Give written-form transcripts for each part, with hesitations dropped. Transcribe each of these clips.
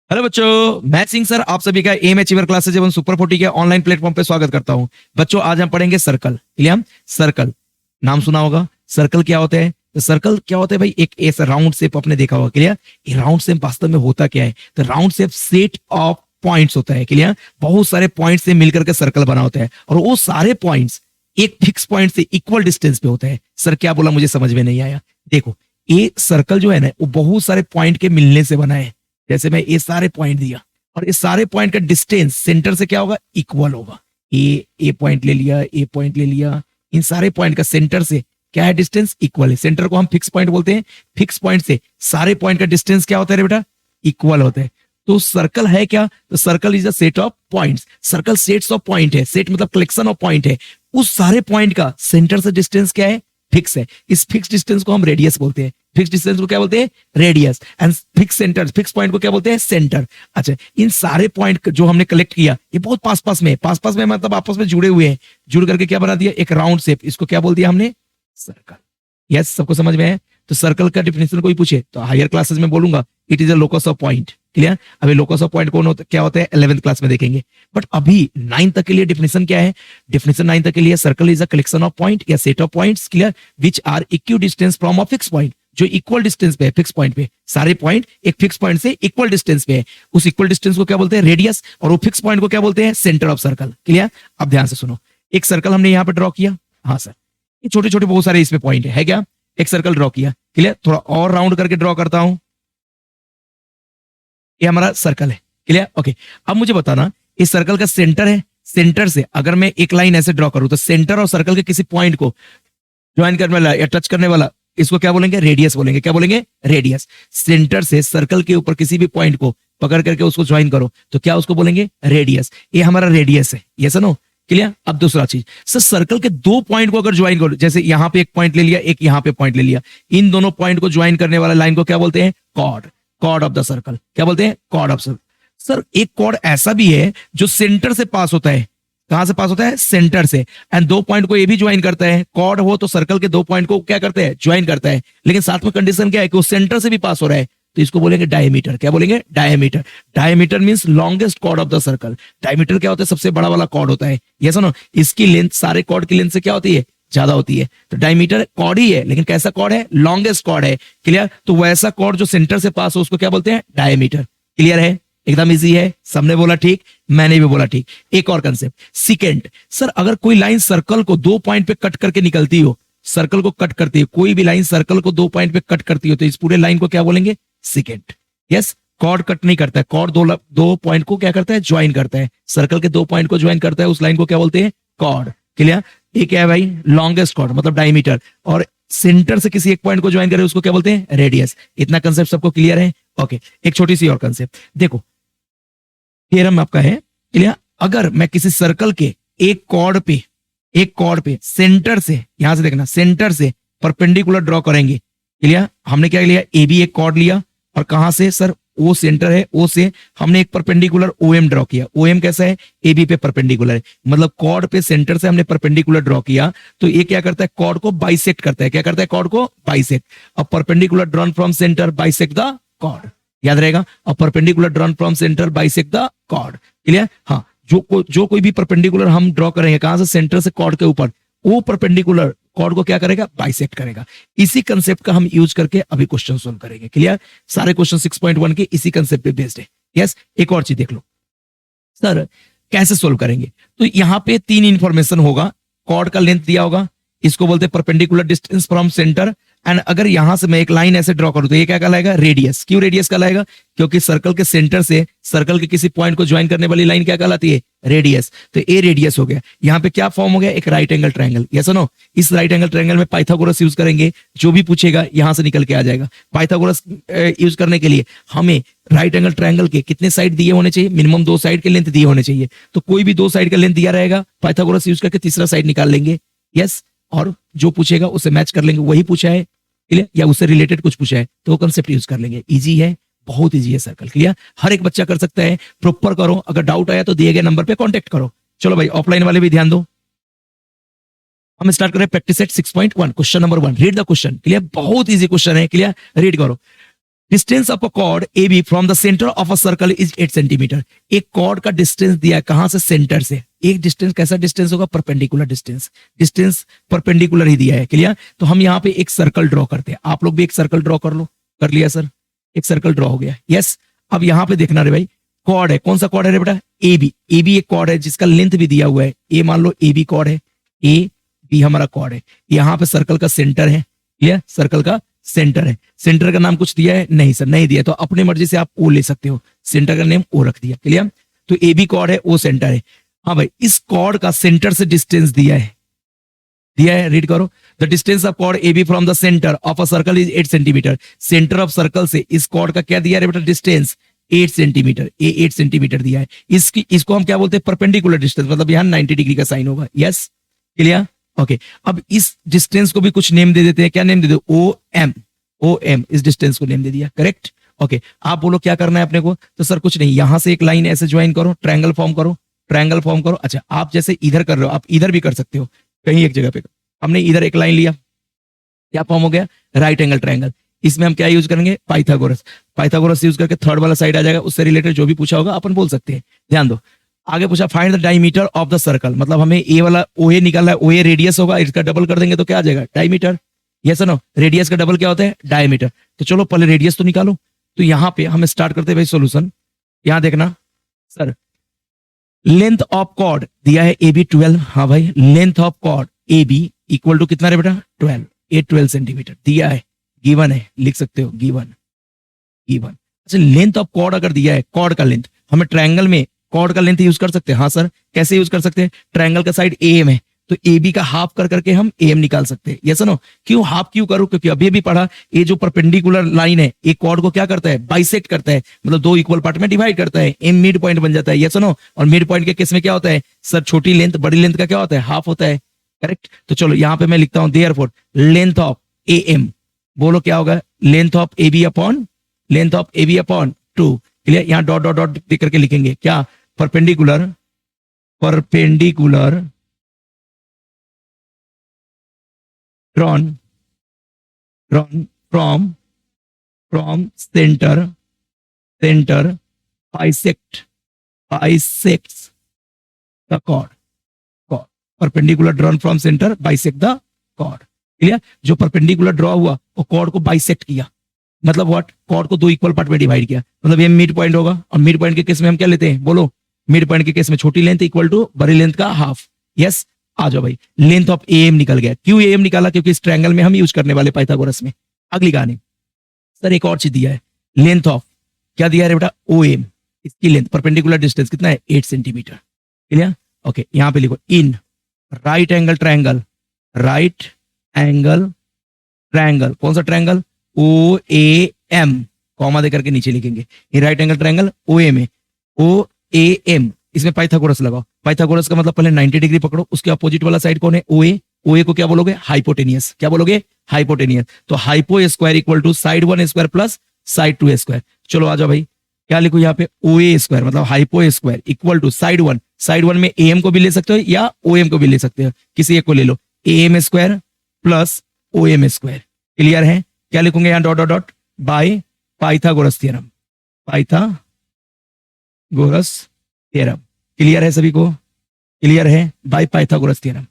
Hello बच्चों, मैं Singh sir आप सभी का एम अचीवर क्लासेज एवं सुपर 40 के ऑनलाइन प्लेटफॉर्म पे स्वागत करता हूं। बच्चों, आज हम पढ़ेंगे सर्कल। क्लियर? सर्कल नाम सुना होगा। सर्कल क्या होता है? तो सर्कल क्या होता है भाई? एक ऐसा राउंड शेप आपने देखा होगा। क्लियर? ये राउंड शेप वास्तव में होता क्या है? तो round shape set of points होता है। क्लियर? बहुत सारे पॉइंट से मिलकर के सर्कल बना होता है और वो सारे पॉइंट्स एक फिक्स पॉइंट से इक्वल डिस्टेंस पे होता है। सर क्या बोला? मुझे समझ में नहीं आया। देखो, ये सर्कल जो है ना, वो बहुत सारे पॉइंट के मिलने से बना है। जैसे मैं ये सारे पॉइंट दिया और इस सारे पॉइंट का डिस्टेंस सेंटर से क्या होगा? इक्वल होगा। ए पॉइंट ले लिया, ए पॉइंट ले लिया, इन सारे पॉइंट का सेंटर से क्या है? डिस्टेंस इक्वल है। सेंटर को हम फिक्स पॉइंट बोलते हैं। फिक्स पॉइंट से सारे पॉइंट का डिस्टेंस क्या होता है रे बेटा? इक्वल होता है। तो सर्कल है क्या? तो circle is a set of points. Circle sets of point है। सेट मतलब कलेक्शन ऑफ पॉइंट है। उस सारे पॉइंट का सेंटर से डिस्टेंस क्या है? फिक्स है। इस फिक्स डिस्टेंस को हम रेडियस बोलते हैं। फिक्स डिस्टेंस को क्या बोलते हैं? Radius. And fix centre, fix point को क्या बोलते हैं? सेंटर। अच्छा, इन सारे पॉइंट जो हमने कलेक्ट किया, ये बहुत पास पास में, पास पास में मतलब आपस में जुड़े हुए हैं। जुड़ करके क्या बना दिया? एक राउंड शेप। इसको क्या बोल दिया हमने? सर्कल। यस, सबको समझ में है? तो सर्कल का डिफिनेशन कोई पूछे तो हायर क्लासेस में बोलूंगा, it is a locus of point. Clear? अभी लोकस ऑफ पॉइंट कौन होता क्या होता है? 11th क्लास में देखेंगे। बट अभी 9 तक के लिए डिफिनेशन क्या है? डिफिनेशन 9 तक के लिए, circle is a collection of point या set of points, clear, which are equal distance from a fix point. जो इक्वल डिस्टेंस पे है, फिक्स पॉइंट पे। सारे पॉइंट एक फिक्स पॉइंट से इक्वल डिस्टेंस पे है। उस इक्वल डिस्टेंस को क्या बोलते हैं? रेडियस। और वो फिक्स पॉइंट को क्या बोलते हैं? Centre of circle. क्लियर? अब ध्यान से सुनो। एक सर्कल हमने यहाँ पे ड्रॉ किया। हाँ सर, ये छोटे छोटे बहुत सारे इसमें पॉइंट है क्या? एक सर्कल ड्रॉ किया। क्लियर? थोड़ा और राउंड करके ड्रॉ करता हूं। ये हमारा सर्कल है। क्लियर? ओके, अब मुझे बताना, इस सर्कल का सेंटर है। सेंटर से अगर मैं एक लाइन ऐसे ड्रॉ करूं तो सेंटर और सर्कल के किसी पॉइंट को ज्वाइन करने वाला या टच करने वाला, इसको क्या बोलेंगे? रेडियस बोलेंगे। क्या बोलेंगे? रेडियस। सेंटर से सर्कल के ऊपर किसी भी पॉइंट को पकड़ करके उसको ज्वाइन करो तो क्या उसको बोलेंगे? रेडियस। ये हमारा रेडियस है। ये सुनो। क्लियर? अब दूसरा चीज, सर सर्कल के दो पॉइंट को अगर ज्वाइन करो, जैसे यहां पे एक पॉइंट ले लिया, एक यहां पे पॉइंट ले लिया, इन दोनों पॉइंट को ज्वाइन करने वाला लाइन को क्या बोलते हैं? Chord. Chord of the circle. क्या बोलते हैं? Chord of circle. सर एक कॉर्ड ऐसा भी है जो सेंटर से पास होता है। कहां से पास होता है? सेंटर से। एंड दो पॉइंट को ये भी ज्वाइन करता है। कॉर्ड हो तो सर्कल के दो पॉइंट को क्या करते हैं? ज्वाइन करता है। लेकिन साथ में कंडीशन क्या है? कि वो सेंटर से भी पास हो रहा है, तो इसको बोलेंगे डायमीटर। क्या बोलेंगे? Diameter. Diameter means longest chord of the circle. Diameter क्या होता है? सबसे बड़ा वाला कॉर्ड होता है। ये सुनो, इसकी लेंथ सारे कॉर्ड की लेंथ से क्या होती है? ज्यादा होती है। तो डायमीटर कॉर्ड ही है, लेकिन कैसा कॉर्ड है? लॉन्गेस्ट कॉर्ड है। क्लियर? तो वैसा कॉर्ड जो सेंटर से पास हो उसको क्या बोलते हैं? डायमीटर। क्लियर है? एकदम इजी है। सबने बोला ठीक, मैंने भी बोला ठीक। एक और कंसेप्ट, सिकेंट। सर अगर कोई लाइन सर्कल को दो पॉइंट पे कट करके निकलती हो, सर्कल को कट करती है, कोई भी लाइन सर्कल को दो पॉइंट पे कट करती हो, तो इस पूरे लाइन को क्या बोलेंगे? सिकेंट। यस, कॉर्ड कट नहीं करता है। कॉर्ड दो पॉइंट को क्या करता है? ज्वाइन करता है। सर्कल के दो पॉइंट को ज्वाइन करता है, उस लाइन को क्या बोलते हैं? कॉर्ड। क्लियर? ये क्या है भाई? लॉन्गेस्ट कॉर्ड मतलब डायमीटर। और सेंटर से किसी एक पॉइंट को ज्वाइन करे उसको क्या बोलते हैं? रेडियस। इतना कंसेप्ट सबको क्लियर है? ओके, एक छोटी सी और कंसेप्ट देखो। थ्योरम आपका है। क्लियर? अगर मैं किसी सर्कल के एक कॉर्ड पे सेंटर से, यहां से देखना, सेंटर से परपेंडिकुलर ड्रॉ करेंगे। क्लियर? हमने क्या लिया? ए बी एक कॉर्ड लिया और कहां से? सर ओ सेंटर है, ओ से हमने एक परपेंडिकुलर ओएम ड्रॉ किया। ओएम कैसा है? ए बी पे परपेंडिकुलर है। मतलब कॉर्ड पे सेंटर से हमने परपेंडिकुलर ड्रॉ किया, तो ये क्या करता है? कॉर्ड को बाइसेक्ट करता है। क्या करता है? कॉर्ड को बाइसेक्ट। अब perpendicular drawn from centre bisect the chord. याद रहेगा? और perpendicular drawn from centre bisect the chord. Clear? हाँ, जो कोई भी परपेंडिकुलर हम ड्रॉ करेंगे कहां से? सेंटर से कॉर्ड के ऊपर, वो परपेंडिकुलर कॉर्ड को क्या करेगा? बाइसेक्ट करेगा। इसी कंसेप्ट का हम यूज करके अभी क्वेश्चन सोल्व करेंगे। क्लियर? सारे क्वेश्चन 6.1 के इसी कंसेप्ट पे बेस्ड है। यस, एक और चीज देख लो। सर कैसे सोल्व करेंगे? तो यहां पे तीन इंफॉर्मेशन होगा। कॉर्ड का लेंथ दिया होगा, इसको बोलते हैं perpendicular distance from centre. And अगर यहां से मैं एक लाइन ऐसे ड्रॉ करूं तो ये क्या कहलाएगा? रेडियस। क्यों रेडियस कहलाएगा? क्योंकि सर्कल के सेंटर से सर्कल के किसी पॉइंट को ज्वाइन करने वाली लाइन क्या कहलाती है? रेडियस। तो ए रेडियस हो गया। यहां पे क्या फॉर्म हो गया? एक right angle triangle. Yes no? इस राइट एंगल ट्रायंगल में पाइथागोरस यूज करेंगे। जो भी पूछेगा यहां से निकल के आ जाएगा। पाइथागोरस यूज करने के लिए हमें राइट एंगल ट्रायंगल के कितने साइड दिए होने चाहिए? मिनिमम दो साइड के लेंथ दिए होने चाहिए। तो कोई भी दो साइड का लेंथ दिया रहेगा, पाइथागोरस यूज करके तीसरा साइड निकाल लेंगे। यस, और जो पूछेगा उसे मैच कर लेंगे, वही पूछा है। क्लियर? या उससे रिलेटेड कुछ पूछा है तो वो कंसेप्ट यूज कर लेंगे। इजी है, बहुत इजी है सर्कल। क्लियर? हर एक बच्चा कर सकता है। प्रॉपर करो। अगर डाउट आया तो दिए गए नंबर पे कांटेक्ट करो। चलो भाई, ऑफलाइन वाले भी ध्यान दो। हम स्टार्ट करें practice set 6.1। Question number 1, read the question. Clear? बहुत इजी क्वेश्चन है। क्लियर? रीड करो। Distance of a chord A B from the centre of a circle is 8 centimetre. एक कॉर्ड का डिस्टेंस दिया है कहां से, सेंटर से। एक डिस्टेंस कैसा डिस्टेंस होगा, परपेंडिकुलर डिस्टेंस। डिस्टेंस परपेंडिकुलर ही दिया है, क्लियर। तो हम यहाँ पे एक सर्कल ड्रॉ करते हैं, आप लोग भी एक सर्कल ड्रॉ कर लो। कर लिया सर, एक सर्कल ड्रॉ हो गया, यस। अब यहाँ पे देखना रे भाई, कॉर्ड है, कौन सा कॉर्ड है रे बेटा, ए बी। ए बी एक कॉर्ड है जिसका लेंथ भी दिया हुआ है, ए मान लो ए बी कॉर्ड है, ए बी हमारा कॉर्ड है। यहाँ पे सर्कल का सेंटर है, क्लियर, सर्कल का सेंटर है। सेंटर का नाम कुछ दिया है, नहीं सर नहीं दिया, तो अपने मर्जी से आप ओ ले सकते हो, सेंटर का नेम ओ रख दिया, क्लियर। तो ए बी कॉर्ड है, ओ सेंटर है। हाँ भाई, इस कॉर्ड का सेंटर से डिस्टेंस दिया है, रीड करो। The distance of chord A B from the centre of a circle is 8 centimetre. Centre of circle से इस कॉर्ड का क्या दिया है बेटा, डिस्टेंस 8 सेंटीमीटर। ए 8 सेंटीमीटर दिया है। इसको हम क्या बोलते हैं, परपेंडिकुलर डिस्टेंस, मतलब यहाँ 90 डिग्री का साइन होगा, यस, क्लियर, ओके। अब इस डिस्टेंस को भी कुछ नेम दे देते हैं, क्या नेम दे दो, ओ एम। ओ एम, इस डिस्टेंस को नेम दे दिया, करेक्ट, ओके। आप बोलो क्या करना है अपने को, तो सर कुछ नहीं, यहां से एक लाइन ऐसे ज्वाइन करो, ट्रायंगल फॉर्म करो, ट्रायंगल फॉर्म करो। अच्छा, आप जैसे इधर कर रहे हो, आप इधर भी कर सकते हो, कहीं एक जगह पे। हमने इधर एक लाइन लिया, क्या फॉर्म हो गया, राइट एंगल ट्रायंगल। इसमें हम क्या यूज करेंगे, पाइथागोरस। पाइथागोरस यूज करके थर्ड वाला साइड आ जाएगा, उससे रिलेटेड जो भी पूछा होगा अपन बोल सकते हैं। ध्यान दो, आगे पूछा find the diameter of the circle, मतलब हमें ए वाला ओए निकालना है, ओए रेडियस होगा, इसका डबल कर देंगे तो क्या आ जाएगा, डायमीटर। यस नो, रेडियस का डबल क्या होता है, डायमीटर। तो चलो पहले रेडियस तो निकालो। तो यहाँ पे हम स्टार्ट करते हैं भाई सोल्यूशन। यहाँ देखना सर, लेंथ ऑफ कॉर्ड दिया है ए बी 12। हाँ भाई, length of chord A B equal to कितना रे बेटा, 12। ए 12 सेंटीमीटर दिया है, गिवन है, लिख सकते हो गिवन, गिवन। अच्छा, लेंथ ऑफ कॉर्ड अगर दिया है, कॉर्ड का लेंथ, हमें ट्रायंगल में कॉर्ड का लेंथ यूज कर सकते हैं। हाँ सर, कैसे यूज कर सकते हैं, ट्रायंगल का साइड ए एम है, तो ए बी का हाफ कर करके हम ए एम निकाल सकते हैं। यस नो, क्यों हाफ क्यों करूं, क्योंकि अभी भी पढ़ा, ये जो परपेंडिकुलर लाइन है, एक कॉर्ड को क्या करता है, बाइसेक्ट करता है, मतलब दो इक्वल पार्ट में डिवाइड करता है, एम मिड पॉइंट बन जाता है। यस नो, और मिड पॉइंट के केस में क्या होता है सर, छोटी लेंथ बड़ी लेंथ का क्या होता है, हाफ होता है, करेक्ट। तो चलो यहाँ पे मैं लिखता हूं, therefore length of A M, बोलो क्या होगा, length of A B upon, length of A B upon 2, clear. यहाँ डॉट डॉट डॉट दे करके लिखेंगे क्या, perpendicular, perpendicular drawn from center bisects the chord, perpendicular drawn from center bisect the chord, clear. जो perpendicular draw हुआ वो cord को bisect किया, मतलब व्हाट, कॉर्ड को दो इक्वल पार्ट में डिवाइड किया, मतलब ये मिड पॉइंट होगा। और मिड पॉइंट के केस में हम क्या लेते हैं, बोलो, मिड पॉइंट के केस में छोटी लेंथ इक्वल टू बड़ी लेंथ का हाफ। यस, आ जाओ भाई, लेंथ ऑफ ए एम निकल गया। क्यों ए एम निकाला, क्योंकि इस ट्रायंगल में हम यूज करने वाले पाइथागोरस में। अगली कहानी सर, एक और चीज दिया है, लेंथ ऑफ, क्या दिया है बेटा, ओ एम, इसकी लेंथ, परपेंडिकुलर डिस्टेंस कितना है, 8 सेंटीमीटर, क्लियर, ओके। यहां पे लिखो in right angle triangle, right angle triangle, कौन सा triangle, O A M, comma देकर के नीचे लिखेंगे, ये right angle triangle O M है, ओ ए एम, इसमें पाइथागोरस लगाओ। पाइथागोरस का मतलब पहले 90 डिग्री पकड़ो, उसके अपोजिट वाला साइड कौन है, ओए। ओए को क्या बोलोगे, हाइपोटेनियस, क्या बोलोगे, हाइपोटेनियस। तो hypo square equal to side 1 square plus side 2 square. चलो आ जाओ भाई, क्या लिखो यहाँ पे, ओए स्क्वायर, मतलब hypo square equal to side 1, side 1 में एम को भी ले सकते हो या ओ एम को भी ले सकते हो, किसी एक को ले लो, A M square plus O M square, clear है। क्या लिखूंगे यहाँ, dot dot dot by Pythagoras theorem, Pythagoras theorem, clear है सभी को, क्लियर है, by Pythagoras theorem,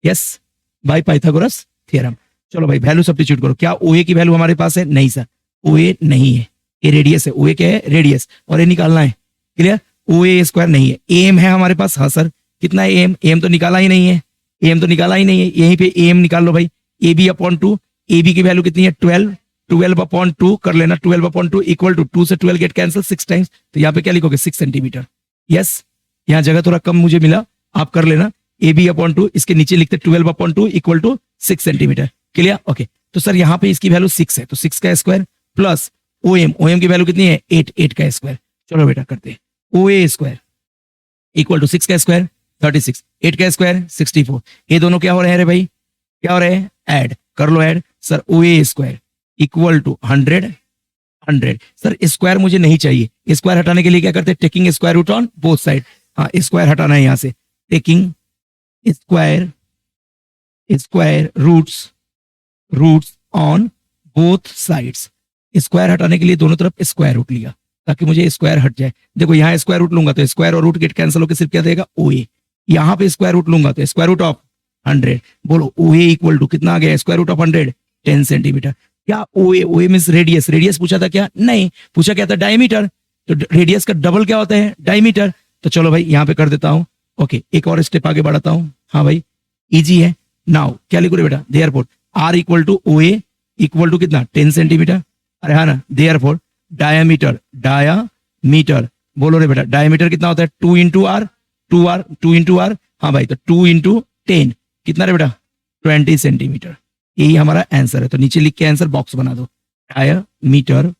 yes, by Pythagoras theorem. चलो भाई, वैल्यू सब्स्टिट्यूट करो। क्या ओए की वैल्यू हमारे पास है, नहीं सर, ओए नहीं है, ये रेडियस है, ओए क्या है, रेडियस, और ये निकालना है, क्लियर। ओए स्क्वायर नहीं है, एम है हमारे पास, हाँ सर, कितना है एम, एम तो निकाला ही नहीं है, एम तो निकाला ही नहीं है, यहीं पे एम निकाल लो भाई, A B upon 2, A B की वैल्यू कितनी है 12, 12 अपॉन 2 कर लेना, 12 अपॉन 2 इक्वल टू 2 से 12 गेट कैंसिल 6 टाइम्स, तो यहाँ पे क्या लिखोगे 6 सेंटीमीटर। यस, यहाँ जगह थोड़ा कम मुझे मिला, आप कर लेना, ए बी अपॉन 2, इसके नीचे लिखते 12 upon 2 equal to 6 centimetre, clear, okay. तो सर यहाँ पे इसकी वैल्यू 6 है, तो 6 का square plus O M, O M की वैल्यू कितनी है 8, 8 का स्क्वायर। चलो बेटा करते हैं, ओ ए स्क्वायर इक्वल टू 6 का स्क्वायर 36, 8 का स्क्वायर 64, ये दोनों क्या हो रहे हैं रे भाई, क्या हो रहे हैं, ऐड कर लो, add. Sir O A square equal to 100, 100, sir square मुझे नहीं चाहिए, स्क्वायर हटाने के लिए क्या करते हैं, taking square root on both side, हाँ स्क्वायर हटाना है यहां से, taking square, square roots, roots on both sides, square हटाने के लिए दोनों तरफ स्क्वायर रूट लिया ताकि मुझे स्क्वायर हट जाए। देखो यहाँ स्क्वायर रूट लूंगा तो स्क्वायर और रूट गेट कैंसिल होकर सिर्फ क्या देगा ओ ए। यहाँ पे स्क्वायर रूट लूंगा तो स्क्वायर रूट ऑफ 100। बोलो ओ ए इक्वल टू कितना आ गया स्क्वायर रूट ऑफ 100 10 सेंटीमीटर। क्या ओ ए मीन रेडियस। रेडियस पूछा था क्या? नहीं, पूछा क्या था? डायमीटर। तो रेडियस का डबल क्या होता है? डायमीटर। तो चलो भाई यहाँ पे कर देता हूँ। ओके, एक और स्टेप आगे बढ़ाता हूँ। हाँ भाई इजी है। नाउ क्या लिखो रे बेटा? Therefore R equal to O A equal to कितना? 10 सेंटीमीटर। अरे हाँ ना, देयरफॉर डायामीटर बोलो रे बेटा डायमीटर कितना होता है? 2 इंटू आर 2 इंटू आर। हाँ भाई, तो 2 इंटू 10 कितना रे बेटा? 20 सेंटीमीटर। यही हमारा आंसर है। तो नीचे लिख के आंसर बॉक्स बना दो। Diameter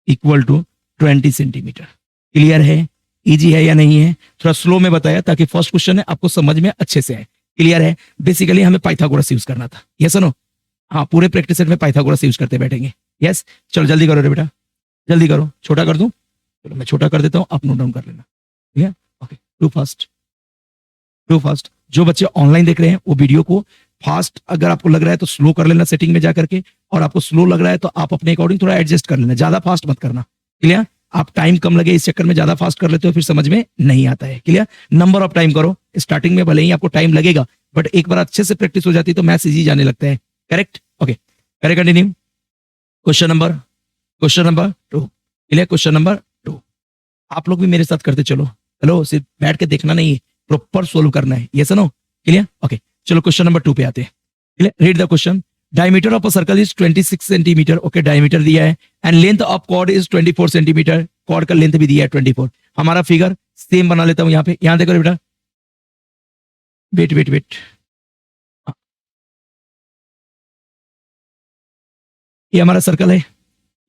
equal to 20 centimetre. Clear है? इजी है या नहीं है? थोड़ा स्लो में बताया ताकि फर्स्ट क्वेश्चन है आपको समझ में अच्छे से आए। क्लियर है? बेसिकली हमें पाइथागोरस यूज करना था। Yes no? हाँ, पूरे प्रैक्टिस सेट में पाइथागोरस यूज करते बैठेंगे। यस, चलो जल्दी करो रे बेटा, जल्दी करो। छोटा कर दूं? चलो मैं छोटा कर देता हूँ, आप नोट डाउन कर लेना। ठीक है? Okay, too fast. जो बच्चे ऑनलाइन देख रहे हैं वो वीडियो को फास्ट अगर आपको लग रहा है तो स्लो कर लेना सेटिंग में जाकर के, और आपको स्लो लग रहा है तो आप अपने अकॉर्डिंग थोड़ा एडजस्ट कर लेना, ज्यादा फास्ट मत करना। क्लियर? आप टाइम कम लगे इस चक्कर में ज्यादा फास्ट कर लेते हो, फिर समझ में नहीं आता है। क्लियर? नंबर ऑफ टाइम करो। स्टार्टिंग में भले ही आपको टाइम लगेगा, बट एक बार अच्छे से प्रैक्टिस हो जाती है तो मैथ्स इजी जाने लगता है। Correct? Okay, correct. Continue. Question number 2। Clear? Question number 2 आप लोग भी मेरे साथ करते चलो। हेलो, सिर्फ बैठ के देखना नहीं है, प्रॉपर सोल्व करना है। Yes no? क्लियर? ओके, चलो क्वेश्चन नंबर 2 पे आते हैं। Clear? Read the question. Diameter of a circle is 26 centimetre. Okay, diameter दिया है and length of chord is 24 centimetre. Chord का लेंथ भी दिया है 24। हमारा फिगर सेम बना लेता हूं यहाँ पे। यहाँ देखो बेटा, वेट, ये हमारा सर्कल है।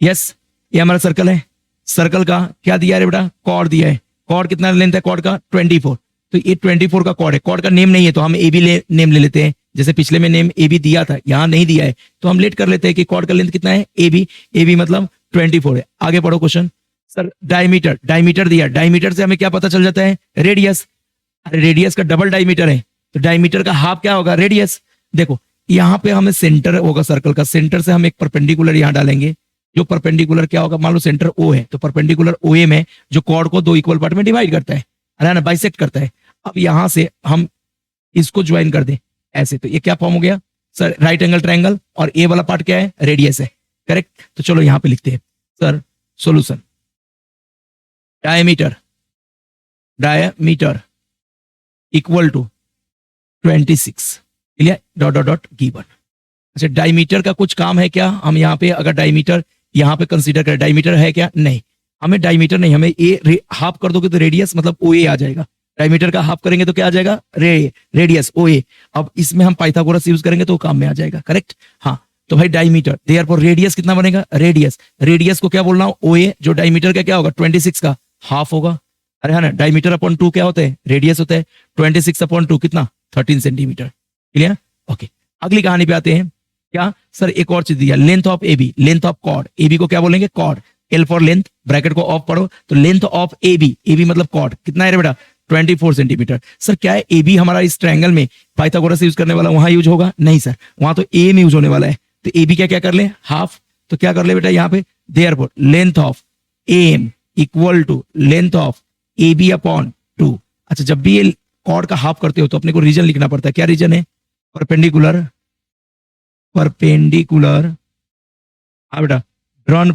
यस, ये हमारा सर्कल है। सर्कल का क्या दिया है बेटा? कॉर्ड दिया है। कॉर्ड कितना लेंथ है कॉर्ड का? 24। तो ये 24 का कॉर्ड है। कॉर्ड का नेम नहीं है तो हम ए बी नेम ले लेते हैं। जैसे पिछले में नेम ए बी दिया था, यहाँ नहीं दिया है तो हम लेट कर लेते हैं कि कॉर्ड का लेंथ कितना है? ए बी मतलब 24 है। आगे पढ़ो क्वेश्चन। सर डायमीटर दिया। डायमीटर से हमें क्या पता चल जाता है? रेडियस। अरे रेडियस का डबल डायमीटर है तो डायमीटर का हाफ क्या होगा? रेडियस। देखो यहाँ पे हमें सेंटर होगा सर्कल का, सेंटर से हम एक परपेंडिकुलर यहाँ डालेंगे। जो परपेंडिकुलर क्या होगा? मान लो सेंटर ओ है तो परपेंडिकुलर ओ ए में जो कॉर्ड को 2 इक्वल पार्ट में डिवाइड करता है, अरे ना, बाइसेक्ट करता है। अब यहां से हम इसको ज्वाइन कर दें ऐसे, तो ये क्या फॉर्म हो गया सर? Right angle triangle. और ए वाला पार्ट क्या है? रेडियस है। करेक्ट? तो चलो यहां पे लिखते हैं sir solution. Diameter equal to 26। Clear? Dot dot dot given. अच्छा, डायमीटर का कुछ काम है क्या? हम यहाँ पे अगर डायमीटर यहाँ पे कंसीडर करें, डायमीटर है क्या? नहीं, हमें डायमीटर नहीं, हमें ए हाफ कर दोगे तो रेडियस मतलब ओ ए आ जाएगा। डायमीटर का हाफ करेंगे तो क्या आ जाएगा? रेडियस ओ ए। अब इसमें हम पाइथागोरस यूज करेंगे तो काम में आ जाएगा। करेक्ट? हाँ, तो भाई डायमीटर देयरफॉर रेडियस कितना बनेगा? रेडियस को क्या बोलना हो? ओ ए। जो डायमीटर का क्या होगा? 26 का हाफ होगा। अरे हाँ ना, डायमीटर अपॉन 2 क्या होता है? रेडियस होता है। 26 अपॉन 2 कितना? 13 सेंटीमीटर। क्लियर? ओके, अगली कहानी पे आते हैं। क्या सर? एक और चीज दिया, length of A B, length of chord. A B को क्या बोलेंगे? Chord. L for length, bracket को ऑफ पढ़ो तो लेंथ ऑफ ए बी मतलब कॉर्ड कितना है रे बेटा? 24 सेंटीमीटर। सर क्या है? ए बी हमारा इस ट्रायंगल में पाइथागोरस यूज करने वाला वहां यूज होगा? नहीं सर, वहां तो ए में यूज होने वाला है। तो ए बी क्या कर ले? हाफ। तो क्या कर ले बेटा यहाँ पे? Therefore length of A M equal to length of A B upon 2। अच्छा, जब भी ये कॉर्ड का हाफ करते हो तो अपने को रीजन लिखना पड़ता है। क्या रीजन है? परपेंडिकुलर। हाँ बेटा, ड्रॉन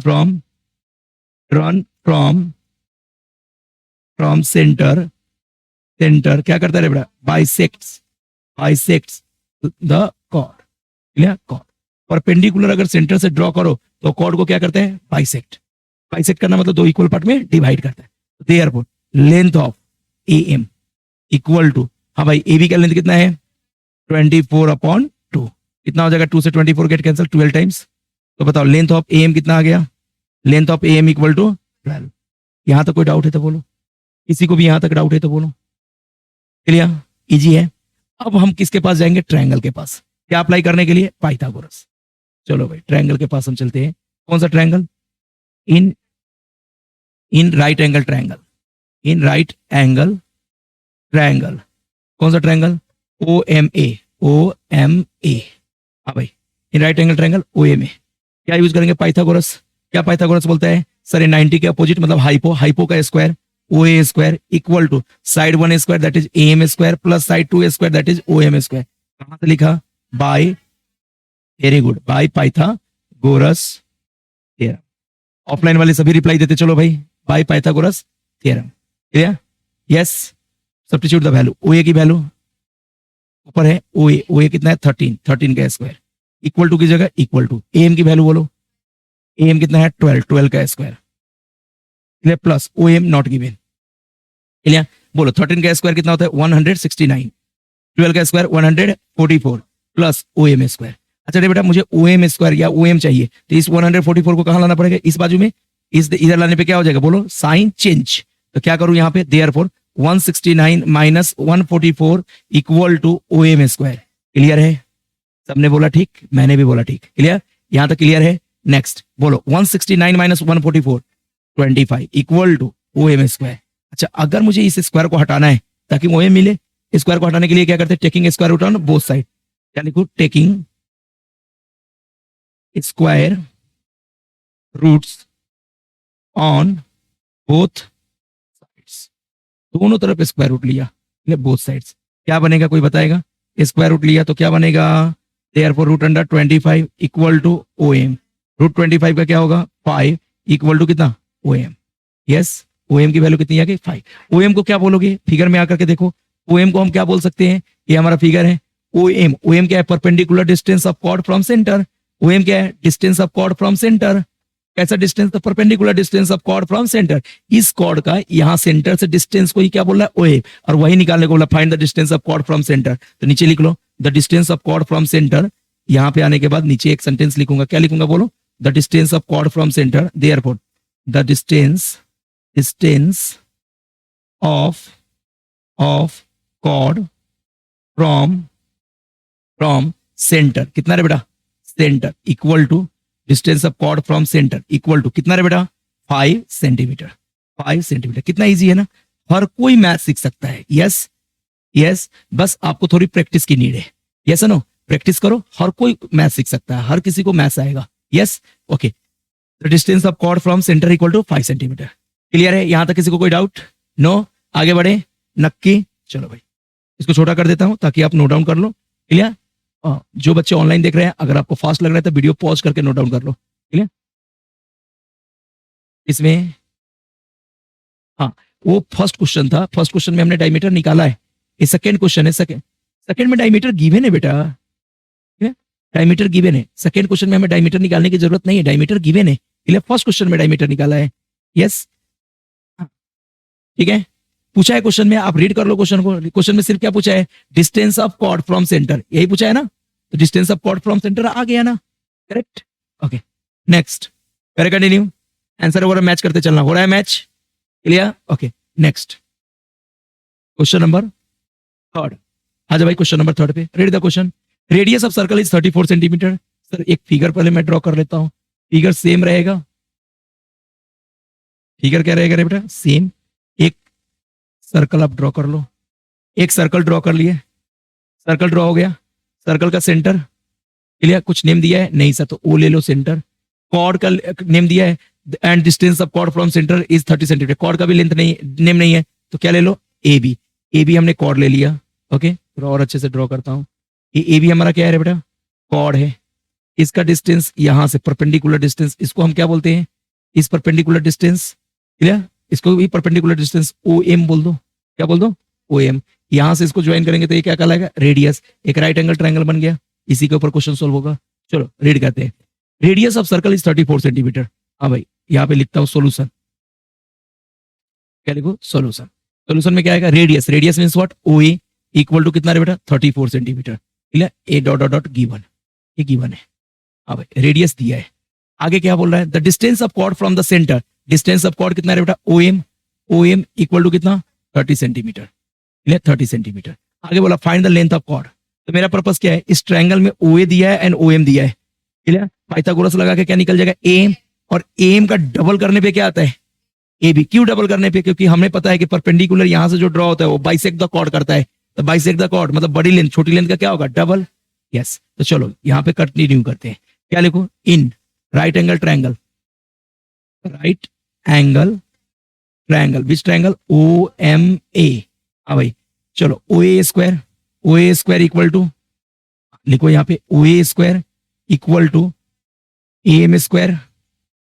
फ्रॉम सेंटर क्या करता है बेटा? Bisects the chord. Clear? Chord perpendicular अगर सेंटर से ड्रॉ करो तो कॉर्ड को क्या करते हैं? बाइसेक्ट करना मतलब 2 इक्वल पार्ट में डिवाइड करता है। Therefore length of A M equal to, हाँ भाई ए बी का लेंथ कितना है? 24 अपॉन 2। कितना हो जाएगा? 2 से 24 गेट कैंसिल 12 टाइम्स। तो बताओ लेंथ ऑफ ए एम कितना आ गया? Length of A M equal to 12। यहां तक कोई डाउट है तो बोलो, किसी को भी यहां तक डाउट है तो बोलो। क्लियर? इजी है। अब हम किसके पास जाएंगे? ट्रायंगल के पास। क्या अप्लाई करने के लिए? पाइथागोरस। चलो भाई ट्रायंगल के पास हम चलते हैं। कौन सा triangle? In right angle triangle. कौन सा ट्रायंगल? O M A. हाँ भाई, in right angle triangle O M A. क्या यूज करेंगे? पाइथागोरस। क्या पाइथागोरस बोलता है? सर 90 के अपोजिट मतलब हाइपो, हाइपो का square O A square equal to side 1 square that is A M square plus side 2 square that is O M square. कहां से लिखा? By, very good, by Pythagoras theorem. Offline वाले सभी reply देते चलो भाई, by Pythagoras theorem. Clear? Yes. Substitute the value, O A की value ऊपर है, ओ ए कितना है? 13, 13 का स्क्वायर इक्वल टू की जगह इक्वल टू ए एम की वैल्यू बोलो, ए एम कितना है? 12, 12 का square plus O M not given. Clear? बोलो 13 का स्क्वायर कितना होता है? 169, 12 का square 144 plus O M square. अच्छा रे बेटा मुझे ओ एम स्क्वायर या ओ एम चाहिए, तो इस 144 को कहां लाना पड़ेगा? इस बाजू में। इधर लाने पे क्या हो जाएगा? बोलो साइन चेंज। तो क्या करूं यहाँ पे? Therefore 169 minus 144 equal to O M square. Clear है? सबने बोला ठीक, मैंने भी बोला ठीक। क्लियर? यहां तक क्लियर है? नेक्स्ट बोलो 169 minus 144 25 equal to O M square. अच्छा अगर मुझे इस स्क्वायर को हटाना है ताकि ओ एम मिले, स्क्वायर को हटाने के लिए क्या करते हैं? Taking square root on both side. क्या लिखूं? Taking square roots on both sides. दोनों तरफ स्क्वायर रूट लिया, बोथ साइड्स। क्या बनेगा? कोई बताएगा? स्क्वायर रूट लिया तो क्या बनेगा? Therefore root under 25 equal to O M. Root 25 का क्या होगा? 5 इक्वल टू कितना? O M. Yes, O M की वैल्यू कितनी आ गई? 5। ओ एम को क्या बोलोगे? फिगर में आकर के देखो, ओ एम को हम क्या बोल सकते हैं? ये हमारा फिगर है ओ एम। ओ एम क्या है? Perpendicular distance of chord from centre. O M क्या है? Distance of chord from centre. कैसा distance? Perpendicular distance of chord from centre. इस कॉर्ड का यहां सेंटर से डिस्टेंस को ही क्या बोल रहा है? O M. और वही निकालने को बोला find the distance of chord from centre. तो नीचे लिख लो the distance of chord from centre. यहां पे आने के बाद नीचे एक सेंटेंस लिखूंगा। क्या लिखूंगा? बोलो the distance of chord from centre. Therefore the distance of chord from centre. कितना रे बेटा? Centre equal to distance of chord from centre equal to कितना रे बेटा? 5 सेंटीमीटर। 5 सेंटीमीटर। कितना इजी है ना? हर कोई मैथ सीख सकता है। यस यस, बस आपको थोड़ी प्रैक्टिस की नीड है। यस नो, प्रैक्टिस करो, हर कोई मैथ सीख सकता है, हर किसी को मैथ्स आएगा। Yes okay. The distance of chord from centre equal to 5 centimetre. Clear है? यहां तक किसी को कोई डाउट? नो? आगे बढ़े? नक्की? चलो भाई इसको छोटा कर देता हूं ताकि आप नोट डाउन कर लो। क्लियर? जो बच्चे ऑनलाइन देख रहे हैं, अगर आपको फास्ट लग रहा है तो वीडियो पॉज करके नोट डाउन कर लो। क्लियर? इसमें हाँ, वो फर्स्ट क्वेश्चन था, फर्स्ट क्वेश्चन में हमने डायमीटर निकाला है। ये सेकंड क्वेश्चन है, सेकंड में डायमीटर गिवन है बेटा। डायमीटर गिवन है। सेकंड क्वेश्चन में हमें डायमीटर निकालने की जरूरत नहीं है, डायमीटर गिवन है। इसलिए फर्स्ट क्वेश्चन में डायमीटर निकाला है। यस ठीक है। पूछा है क्वेश्चन में, आप रीड कर लो क्वेश्चन को। क्वेश्चन में सिर्फ क्या पूछा है? Distance of chord from centre, यही पूछा है ना? तो distance of chord from centre आ गया ना? करेक्ट। ओके नेक्स्ट, करे कंटिन्यू। आंसर वगैरह मैच करते चलना। हो रहा है match? Clear? Okay next question number 3। आ जाओ भाई क्वेश्चन नंबर 3 पे। Read the question. Radius of circle is 34 centimetre. Sir एक फिगर पहले मैं ड्रॉ कर लेता हूं। फिगर सेम रहेगा। फिगर क्या रहेगा रे बेटा? सेम। एक सर्कल आप ड्रॉ कर लो। एक सर्कल ड्रॉ कर लिए, सर्कल ड्रॉ हो गया। सर्कल का सेंटर क्लियर? कुछ नेम दिया है? नहीं सर, तो ओ ले लो सेंटर। कॉर्ड का नेम दिया है and distance of chord from centre is 30 centimetre. Chord का भी लेंथ नहीं, नेम नहीं है, तो क्या ले लो? A B. ए बी हमने कॉर्ड ले लिया। ओके थोड़ा और अच्छे से ड्रॉ करता हूं। ये ए बी हमारा क्या है बेटा? कॉर्ड है। इसका डिस्टेंस यहां से परपेंडिकुलर डिस्टेंस, इसको हम क्या बोलते हैं? इस परपेंडिकुलर डिस्टेंस क्लियर? इसको भी परपेंडिकुलर डिस्टेंस ओ एम बोल दो। क्या बोल दो? O M. यहां से इसको ज्वाइन करेंगे तो ये क्या कहलाएगा? रेडियस। एक राइट एंगल ट्रायंगल बन गया। इसी के ऊपर क्वेश्चन सोल्व होगा। चलो रीड करते हैं। Radius of circle is 34 centimetre. हाँ भाई यहाँ पे लिखता हूँ सोल्यूशन। क्या लिखो? सोल्यूशन। सोल्यूशन में क्या आएगा? Radius. Radius means what? O A equal to कितना रे बेटा? 34 centimetre. Clear? A dot dot dot given. ये गिवन है। हाँ भाई रेडियस दिया है। आगे क्या बोल रहा है? The distance of chord from the centre. Distance of chord कितना है बेटा? O M. O M equal to कितना? 30 सेंटीमीटर। क्लियर? 30 सेंटीमीटर। आगे बोला find the length of chord. तो मेरा पर्पस क्या है? इस ट्रायंगल में ओ ए दिया है एंड ओ एम दिया है। क्लियर? पाइथागोरस लगा के क्या निकल जाएगा? एम। और एम का डबल करने पे क्या आता है? A B. क्यों डबल करने पे? क्योंकि हमें पता है कि परपेंडिकुलर यहां से जो ड्रॉ होता है वो बाइसेक्ट द कॉर्ड करता है। तो बाइसेक्ट द कॉर्ड मतलब बड़ी लेंथ छोटी लेंथ का क्या होगा? डबल। यस तो चलो यहाँ पे कंटिन्यू करते हैं। क्या लिखो? In right angle triangle, right angle triangle, which triangle? O M A. हाँ भाई, चलो O A square equal to, लिखो यहाँ पे O A square equal to A M square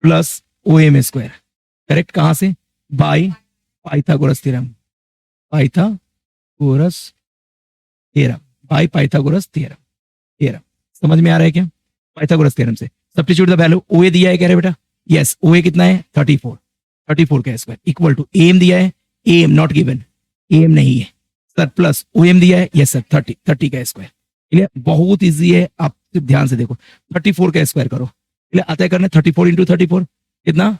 plus O M square. Correct, कहां से? By Pythagoras theorem, Pythagoras theorem, by Pythagoras theorem. Theorem समझ में आ रहा है क्या? पाइथागोरस थ्योरम से substitute the value. O A दिया है कह रहे बेटा, यस ओ ए कितना है? 34 का square equal to A M दिया है, A M not given, A M नहीं है सर, प्लस ओ एम दिया है, यस सर 30 का स्क्वायर। क्लियर, बहुत इजी है, आप सिर्फ ध्यान से देखो, 34 का स्क्वायर करो। क्लियर, आता है करने 34 इंटू 34 कितना?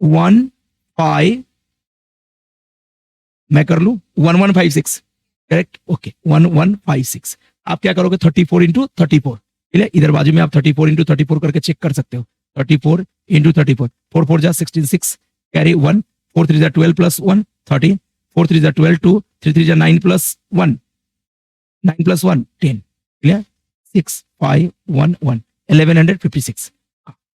15, मैं कर लू 1156। Correct, okay 1156। आप क्या करोगे? 34 इंटू 34। क्लियर, इधर बाजू में आप 34 इंटू 34 करके चेक कर सकते हो। 34 इंटू 34, 4 4 जा 16, 6 कैरी 1, 4 3 जा 12 प्लस 1 13, 4 3 जा 12 2, 3 3 जा 9 प्लस 1 9 प्लस 1 10। क्लियर, 6 5 1 1 1156।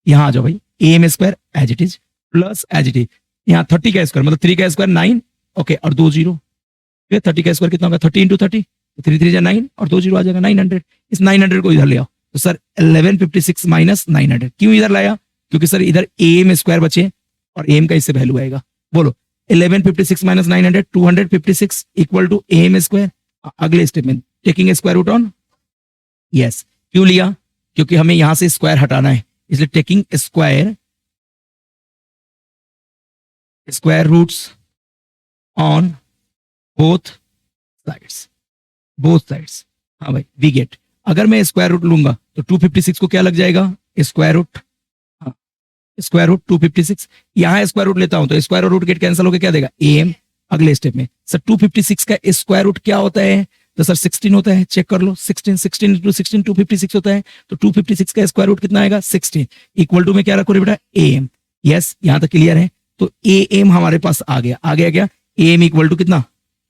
यहाँ आ जाओ भाई, A M square as it is plus as it is, यहाँ 30 का स्क्वायर मतलब 3 का स्क्वायर 9, ओके और 2 0। 30 का स्क्वायर कितना होगा? 30 इंटू 30, 3 3 जा 9 और 2 0 आ जाएगा 900। इस 900 को इधर ले आओ तो सर 1156 माइनस 900। क्यों इधर लाया? क्योंकि सर इधर ए एम स्क्वायर बचे और ए एम का इससे वैल्यू आएगा। बोलो 1156 minus 900, 256 equal to A M square. अगले स्टेप में taking square root on, yes क्यों लिया? क्योंकि हमें यहां से स्क्वायर हटाना है, इसलिए taking square roots on both sides. हाँ भाई, वी गेट, अगर मैं स्क्वायर रूट लूंगा तो 256 को क्या लग जाएगा? स्क्वायर रूट, हाँ स्क्वायर रूट 256। यहां स्क्वायर रूट लेता हूं तो स्क्वायर और रूट गेट कैंसिल होकर क्या देगा? A M. अगले स्टेप में सर 256 का स्क्वायर रूट क्या होता है? तो सर 16 होता है, चेक कर लो। 16 इंटू 16 256 होता है, तो 256 का स्क्वायर रूट कितना आएगा? 16 इक्वल टू में क्या रखो रे बेटा? A M. यस, यहां तक क्लियर है। तो ए एम हमारे पास आ गया क्या? ए एम इक्वल टू कितना?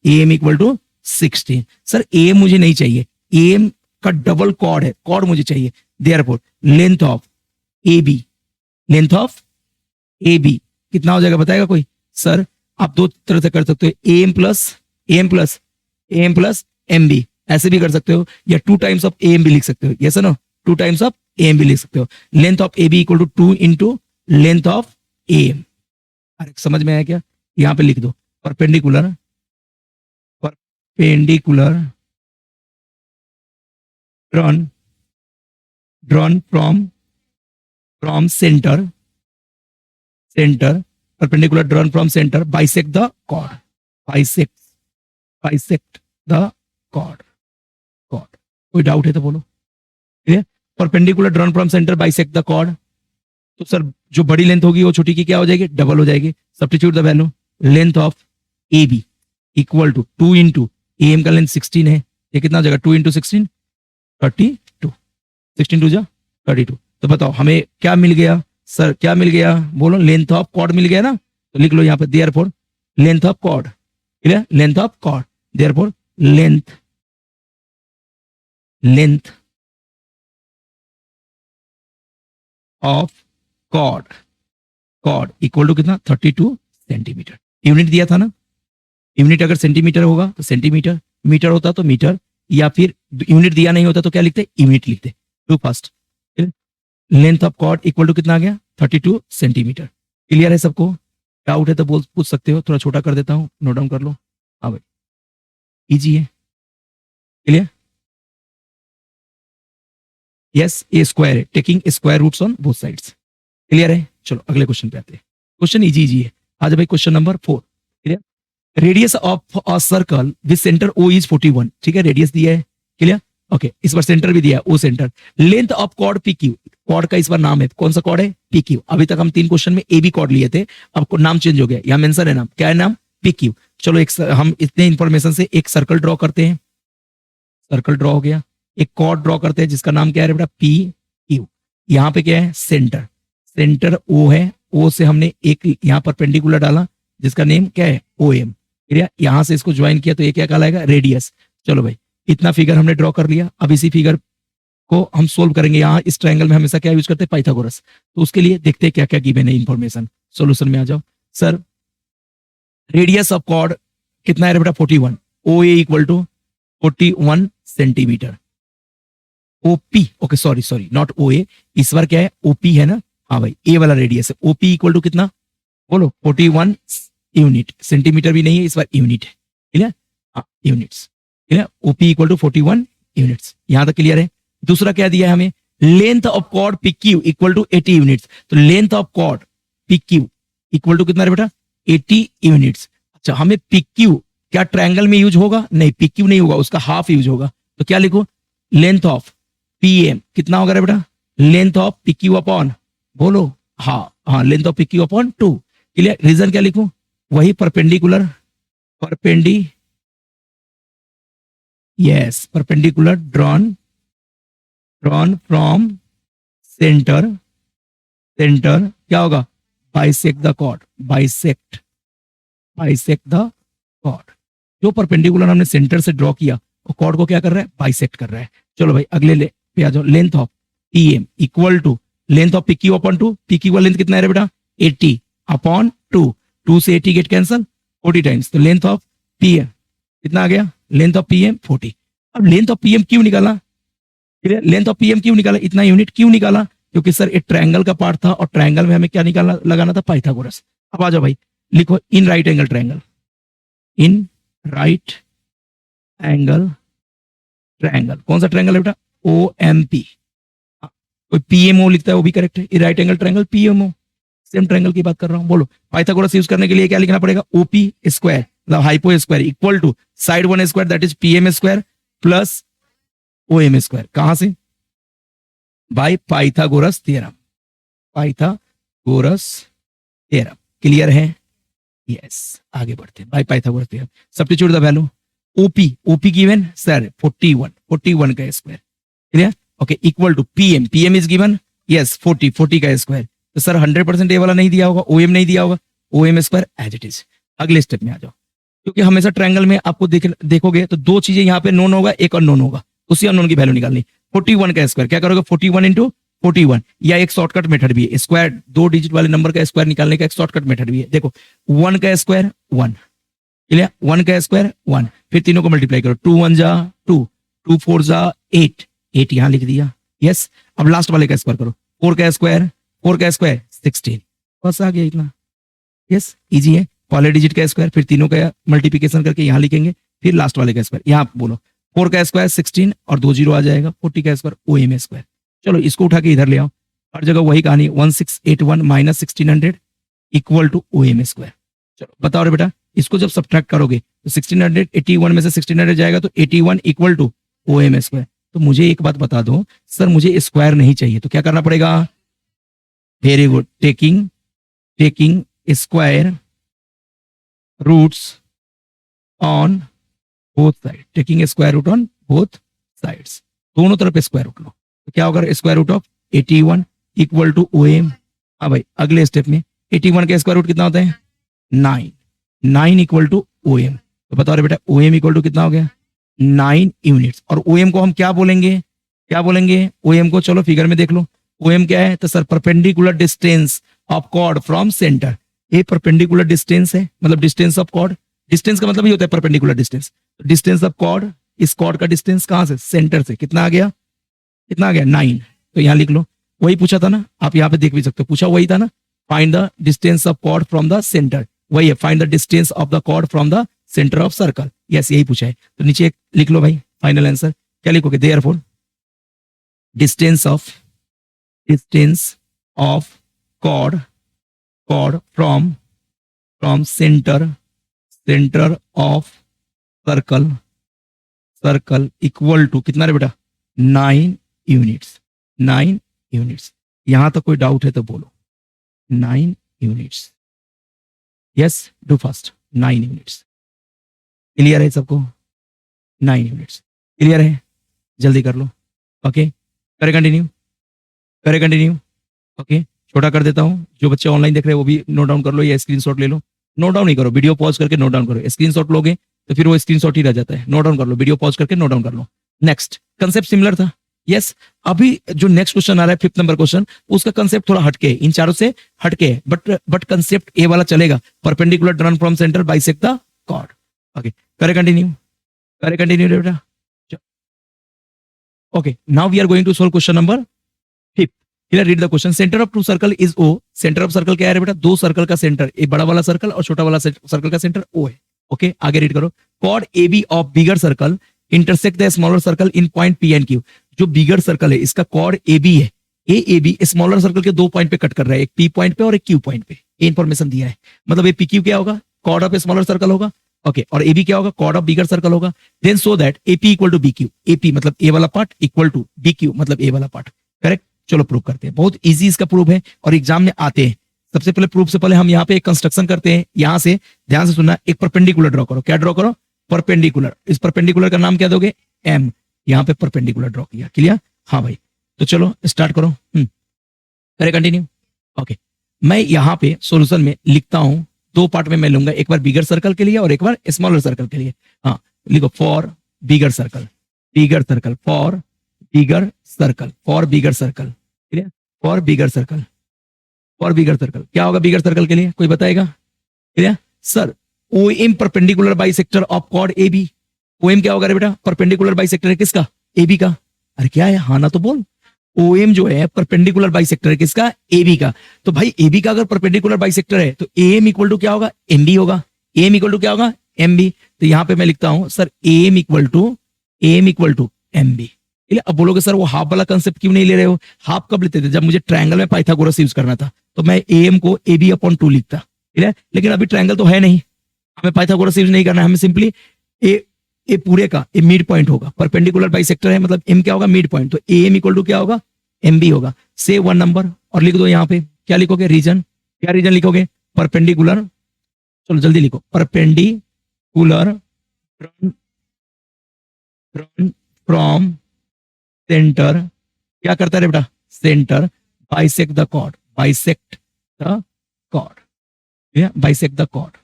A M equal to 16। Sir A M मुझे नहीं चाहिए, ए एम का डबल कॉर्ड है, कॉर्ड मुझे चाहिए। Therefore length of A B, length of A B कितना हो जाएगा बताएगा कोई? सर आप दो तरह से कर सकते हो, A M plus M B, ऐसे भी कर सकते हो, या 2 times of A M B लिख सकते हो। Yes no, 2 times of A M B लिख सकते हो। Length of A B equal to 2 into length of A M. अरे समझ में आया क्या? यहां पे लिख दो perpendicular drawn from center, perpendicular drawn from center, bisect the chord, bisect the chord। कोई डाउट है तो बोलो। ठीक है, perpendicular drawn from centre bisect the chord, तो सर जो बड़ी लेंथ होगी वो छोटी की क्या हो जाएगी? डबल हो जाएगी। Substitute the value, length of A B equal to 2 into A M का लेंथ 16 है, ये कितना हो जाएगा? 2 इंटू 16 32, 16 टू जा 32। तो बताओ हमें क्या मिल गया? सर क्या मिल गया? बोलो, लेंथ ऑफ कॉर्ड मिल गया ना, तो लिख लो यहाँ पे therefore length of chord. Clear, length of chord, therefore length of chord equal to कितना? 32 सेंटीमीटर। यूनिट दिया था ना, यूनिट अगर सेंटीमीटर होगा तो सेंटीमीटर, मीटर होता तो मीटर, या फिर यूनिट दिया नहीं होता तो क्या लिखते? यूनिट लिखते। To first, length of chord equal to कितना आ गया? 32 सेंटीमीटर। क्लियर है सबको? डाउट है तो पूछ सकते हो, थोड़ा छोटा कर देता हूं, नोट डाउन कर लो। हाँ भाई, इजी है। क्लियर, यस ए स्क्वायर है, taking square roots on both sides. Clear है? चलो अगले क्वेश्चन पे आते हैं। क्वेश्चन इजी है आज भाई। Question number 4। Clear, radius of a circle with centre O is 41। ठीक है, रेडियस दिया है। क्लियर, ओके, इस बार सेंटर भी दिया है, O centre. Length of chord P Q, chord का इस बार नाम है, कौन सा कॉर्ड है? P Q. अभी तक हम 3 क्वेश्चन में ए बी कॉर्ड लिए थे, अब नाम चेंज हो गया, यहाँ मेंशन है नाम, क्या है नाम? P Q. चलो हम इतने इंफॉर्मेशन से एक सर्कल ड्रॉ करते हैं। सर्कल ड्रॉ हो गया, एक कॉर्ड ड्रॉ करते हैं जिसका नाम क्या है बेटा? P Q. यहाँ पे क्या है? सेंटर ओ है, ओ से हमने एक यहाँ पर परपेंडिकुलर डाला जिसका नेम क्या है? O M. यहां से इसको ज्वाइन किया तो ये क्या कहलाएगा? रेडियस। चलो भाई, इतना फिगर हमने ड्रॉ कर लिया। अब इसी फिगर को हम सोल्व करेंगे। यहाँ इस ट्रायंगल में हमेशा क्या यूज करते हैं, पाइथागोरस। तो उसके लिए देखते हैं क्या क्या गिवन है इंफॉर्मेशन। सॉल्यूशन में आ जाओ। सर रेडियस ऑफ कॉर्ड कितना है बेटा, 41। O A equal to 41 centimetre. OP, okay sorry not O A, इस बार क्या है ओपी है ना, हाँ भाई ए वाला रेडियस है। ओपी इक्वल टू कितना बोलो, 41 यूनिट, सेंटीमीटर भी नहीं है इस बार, यूनिट है, क्लियर, हाँ units, clear. OP equal to 41 units, यहां तक क्लियर है। दूसरा क्या दिया है हमें, length of chord P Q equal to 80 units. तो length of chord P Q equal to कितना है बेटा, 80 यूनिट्स। अच्छा हमें पी क्यू क्या ट्रायंगल में यूज होगा, नहीं पी क्यू नहीं होगा, उसका हाफ यूज होगा। तो क्या लिखो, लेंथ ऑफ पी एम कितना होगा बेटा, length of P Q upon, बोलो हाँ length of P Q upon 2, clear. Reason क्या लिखूं, वही परपेंडिकुलर ड्रॉन फ्रॉम सेंटर क्या होगा, bisect the chord, bisect the chord. जो परपेंडिकुलर हमने सेंटर से ड्रॉ किया वो कॉर्ड को क्या कर रहा है, बाइसेक्ट कर रहा है। चलो भाई अगले पे आ जाओ, length of P M equal to length of P Q upon 2। P Q का लेंथ कितना है बेटा, 80 अपॉन 2, 2 से 80 गेट कैंसल 40 टाइम्स। तो लेंथ ऑफ पी एम कितना आ गया, लेंथ ऑफ पी एम 40। अब लेंथ ऑफ पी एम क्यों निकाला, लेंथ ऑफ पी एम क्यों निकाला, इतना यूनिट क्यों निकाला, क्योंकि सर एक ट्रायंगल का पार्ट था और ट्रायंगल में हमें क्या निकालना लगाना था, पाइथागोरस। अब आ जाओ भाई लिखो, in right angle triangle, in right angle triangle, कौन सा ट्रायंगल है बेटा, ओ एम पी। कोई पीएमओ लिखता है वो भी करेक्ट है, right angle triangle PMO, same triangle की बात कर रहा हूं। बोलो पाइथागोरस यूज करने के लिए क्या लिखना पड़ेगा, ओपी स्क्वायर मतलब hypo square equal to side one square that is PM square plus OM square. कहां से, बाय पाइथागोरस थ्योरम, क्लियर है, यस आगे बढ़ते हैं। By Pythagoras theorem substitute the value, OP given sir 41 का square, clear, okay equal to PM is given, yes 40 का square. तो sir 100% ए वाला नहीं दिया होगा, ओएम नहीं दिया होगा, OM square as it is. अगले स्टेप में आ जाओ, क्योंकि हमेशा ट्रायंगल में आपको देखोगे तो दो चीजें यहाँ पे नोन होगा, एक अननोन होगा, उसी अननोन की वैल्यू निकालनी। 41 का स्क्वायर क्या करोगे, 41 इंटू 41, या एक शॉर्टकट मेथड भी है, स्क्वायर 2 डिजिट वाले नंबर का स्क्वायर निकालने का एक शॉर्टकट मेथड भी है। देखो 1 का स्क्वायर 1, क्लियर, 1 का स्क्वायर 1, फिर तीनों को मल्टीप्लाई करो, 2 1 जा 2, 2 4 जा 8 यहां लिख दिया, यस। अब लास्ट वाले का स्क्वायर करो, 4 का स्क्वायर 16, बस आ गया इतना, यस इजी है। पहले डिजिट का स्क्वायर फिर तीनों का मल्टीप्लिकेशन करके यहां लिखेंगे, फिर लास्ट वाले का स्क्वायर, यहां बोलो 4 का स्क्वायर 16 और 2 0 आ जाएगा, 40 का स्क्वायर ओएम स्क्वायर। चलो इसको उठा के इधर ले आओ, हर जगह वही कहानी, 1681 minus 1600 equal to OM square. चलो बताओ रे बेटा, इसको जब सब्ट्रैक्ट करोगे तो 1681 में से 1600 जाएगा तो 81 इक्वल टू ओएम स्क्वायर। तो मुझे एक बात बता दो सर, मुझे स्क्वायर नहीं चाहिए, तो क्या करना पड़ेगा, very good, taking square roots on both side, taking square root on both sides, दोनों तरफ स्क्वायर रूट लो। तो क्या होगा, square root of 81 equal to OM. हाँ भाई अगले स्टेप में 81 का स्क्वायर रूट कितना होता है, 9 इक्वल टू ओएम। तो बताओ रे बेटा ओएम इक्वल टू कितना हो गया, 9 यूनिट्स। और ओएम को हम क्या बोलेंगे, ओएम को चलो फिगर में देख लो, ओएम क्या है, तो sir perpendicular distance of chord from centre. ये परपेंडिकुलर डिस्टेंस है, मतलब डिस्टेंस ऑफ कॉर्ड, डिस्टेंस का मतलब ये होता है perpendicular distance. Distance of chord, इस कॉर्ड का डिस्टेंस कहां से, सेंटर से, कितना आ गया 9। तो यहां लिख लो, वही पूछा था ना, आप यहाँ पे देख भी सकते हो, पूछा वही था ना, find the distance of chord from the centre, वही है, find the distance of the chord from the centre of circle, yes यही पूछा है। तो नीचे लिख लो भाई फाइनल आंसर, क्या लिखोगे, therefore distance of chord from centre of circle equal to कितना रे बेटा, 9 यूनिट्स। यहां तक कोई डाउट है तो बोलो, 9 units, yes do fast, 9 units, clear है सबको, 9 यूनिट्स क्लियर है, जल्दी कर लो, ओके करें कंटिन्यू, ओके छोटा कर देता हूं, जो बच्चे ऑनलाइन देख रहे हैं वो भी नोट डाउन कर लो या स्क्रीनशॉट ले लो, नोट डाउन नहीं करो, वीडियो पॉज करके नोट डाउन करो, स्क्रीनशॉट लोगे तो फिर वो स्क्रीनशॉट ही रह जाता है, नोट डाउन कर लो, वीडियो पॉज करके नोट डाउन कर लो। नेक्स्ट कंसेप्ट सिमिलर था, यस अभी जो नेक्स्ट क्वेश्चन आ रहा है 5th नंबर क्वेश्चन, उसका कंसेप्ट थोड़ा हटके है, इन चारों से हटके है, बट कंसेप्ट ए वाला चलेगा, perpendicular drawn from centre bisect the chord. Okay करे कंटिन्यू बेटा। Okay now we are going to solve question number 5th। Here read the question, centre of two circle is O. Centre of circle क्या है बेटा, दो circle का centre, एक बड़ा वाला सर्कल और छोटा वाला सर्कल का सेंटर ओ है। ओके आगे रीड करो, chord A B of bigger circle intersect the smaller circle in point P and Q. जो बिगर सर्कल है इसका कॉर्ड ए बी है, ए बी स्मॉलर सर्कल के दो पॉइंट पे कट कर रहा है, एक पी पॉइंट पे और एक क्यू पॉइंट पे। ये इंफॉर्मेशन दिया है, मतलब ये पी क्यू क्या होगा, कॉर्ड ऑफ स्मॉलर सर्कल होगा। ओके और ए बी क्या होगा, कॉर्ड ऑफ बिगर सर्कल होगा। Then so that AP equal to B Q, AP मतलब ए वाला part equal to B Q मतलब ए वाला पार्ट। करेक्ट, चलो प्रूव करते हैं, बहुत इजी इसका प्रूफ है और एग्जाम में आते हैं। सबसे पहले प्रूफ से पहले हम यहाँ पे एक कंस्ट्रक्शन करते हैं। यहां से ध्यान से सुनना, एक परपेंडिकुलर ड्रॉ करो। क्या ड्रॉ करो, परपेंडिकुलर। इस परपेंडिकुलर का नाम क्या दोगे, एम। यहाँ पे परपेंडिकुलर ड्रॉ किया, क्लियर। हाँ भाई तो चलो स्टार्ट करो, करे कंटिन्यू। ओके मैं यहाँ पे सॉल्यूशन में लिखता हूं, दो पार्ट में मैं लूंगा, एक बार बिगर सर्कल के लिए और एक बार स्मॉलर सर्कल के लिए। हाँ लिखो for bigger circle, for bigger circle, for bigger circle, clear, for bigger circle, for bigger circle. क्या होगा बिगर सर्कल के लिए, कोई बताएगा, clear. Sir O M perpendicular bisector of chord A B. O M क्या होगा रे बेटा, परपेंडिकुलर बाइसेक्टर है किसका, ए बी का। अरे क्या है, हाँ ना तो बोल। ओ एम जो है परपेंडिकुलर बाइसेक्टर है किसका, ए बी का। तो भाई ए बी का अगर परपेंडिकुलर बाइसेक्टर है तो ए एम इक्वल टू क्या होगा, एम बी होगा। ए एम इक्वल टू क्या होगा, एम बी। तो यहाँ पे मैं लिखता हूं sir A M equal to M B. अब बोलोगे सर वो हाफ वाला कंसेप्ट क्यों नहीं ले रहे हो, हाफ कब लेते थे, जब मुझे ट्रायंगल में पाइथागोरस यूज करना था तो मैं ए एम को ए बी अपॉन 2 लिखता, ठीक है। लेकिन अभी ट्रायंगल तो है नहीं, हमें पाइथागोरस यूज नहीं करना है, हमें सिंपली ए पूरे का ए मिड पॉइंट होगा, परपेंडिकुलर बाइसेक्टर है मतलब एम क्या होगा, मिड पॉइंट। तो ए एम इक्वल टू क्या होगा, एम बी होगा। से 1 नंबर और लिख दो यहाँ पे, क्या लिखोगे, रीजन। क्या रीजन लिखोगे, परपेंडिकुलर। चलो जल्दी लिखो, परपेंडिकुलर फ्रॉम सेंटर। क्या करता है बेटा, centre bisect the chord, bisect the chord, bisect the chord.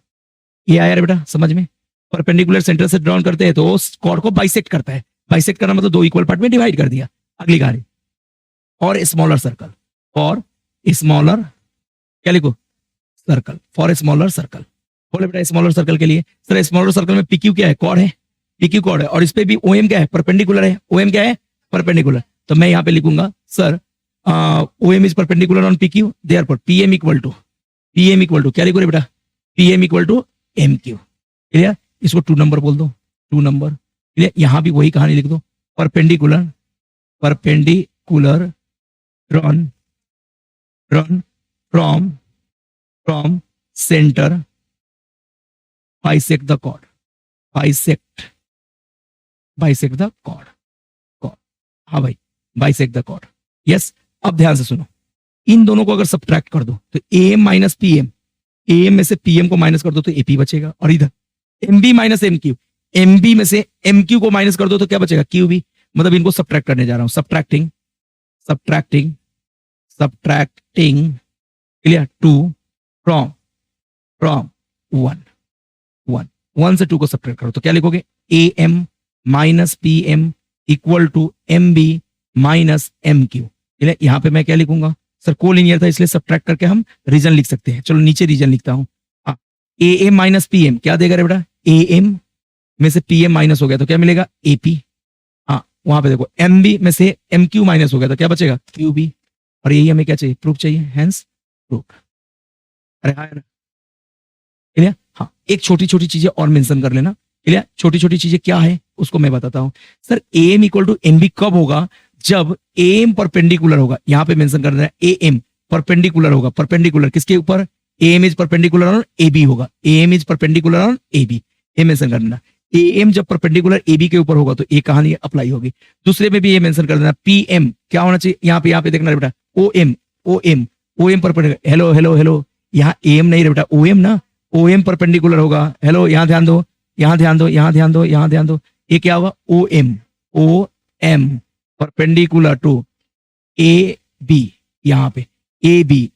ये आया बेटा समझ में। परपेंडिकुलर सेंटर से ड्रॉन करते हैं तो कॉर्ड को बाइसेक्ट करता है, बाइसेक्ट करना मतलब दो इक्वल पार्ट में डिवाइड कर दिया। अगली कहानी, और स्मॉलर सर्कल, और स्मॉलर क्या लिखो, सर्कल, फॉर स्मॉलर सर्कल। बोले बेटा स्मॉलर सर्कल के लिए, सर स्मॉलर सर्कल में पीक्यू क्या है, कॉर्ड है, पीक्यू कॉर्ड है, और इस पे भी ओएम क्या है, परपेंडिकुलर है। ओएम क्या है, परपेंडिकुलर। तो मैं यहाँ पे लिखूंगा sir OM is perpendicular on PQ, therefore PM equal to क्या लिखो रे बेटा, PM equal to M Q, clear. इसको 2 नंबर बोल दो, 2 नंबर, क्लियर। यहां भी वही कहानी लिख दो, perpendicular run from centre bisect the chord, bisect the chord. हाँ भाई बाइसेक्ट द कॉर्ड, यस। अब ध्यान से सुनो, इन दोनों को अगर सब्ट्रैक्ट कर दो तो एम माइनस पीएम, एम में से पीएम को माइनस कर दो तो एपी बचेगा, और इधर एमबी माइनस एमक्यू, एमबी में से एमक्यू को माइनस कर दो तो क्या बचेगा, क्यूबी। मतलब इनको सब्ट्रैक्ट करने जा रहा हूं, सब्ट्रैक्टिंग, क्लियर। 2 फ्रॉम 1 से 2 को सब्ट्रैक्ट करो तो क्या लिखोगे, A M minus P M equal to M B minus M Q. यहां पे मैं क्या लिखूंगा, सर कोलिनियर था इसलिए सब्ट्रैक्ट करके हम रीजन लिख सकते हैं। चलो नीचे रीजन लिखता हूं, A M minus P M क्या देगा रे बेटा, ए एम में से पी एम माइनस हो गया तो क्या मिलेगा, एपी। हाँ वहां पे देखो एम बी में से एम क्यू माइनस हो गया तो क्या बचेगा, क्यू बी। और यही हमें क्या चाहिए, प्रूफ चाहिए, हेंस प्रूफ। अरे हाँ क्लियर। हाँ एक छोटी छोटी चीजें और मेंशन कर लेना, क्लियर। छोटी छोटी चीजें क्या है उसको मैं बताता हूं। Sir A M equal to M B कब होगा, जब ए एम परपेंडिकुलर होगा। यहां पे मेंशन कर देना, ए एम परपेंडिकुलर होगा, परपेंडिकुलर किसके ऊपर, A M is perpendicular on A B होगा, A M is perpendicular on A B, ये मेंशन कर देना। ए एम जब परपेंडिकुलर ए बी के ऊपर होगा तो ये कहानी अप्लाई होगी। दूसरे में भी ये मेंशन कर देना, पी एम क्या होना चाहिए, यहाँ पे देखना बेटा, ओ एम परपेंडिकुलर, हेलो यहाँ ए एम नहीं रे बेटा, ओ एम ना, ओ एम परपेंडिकुलर होगा। हेलो यहाँ ध्यान दो, यहाँ ध्यान दो, ये क्या होगा, O M perpendicular to A B. यहाँ पे ए बी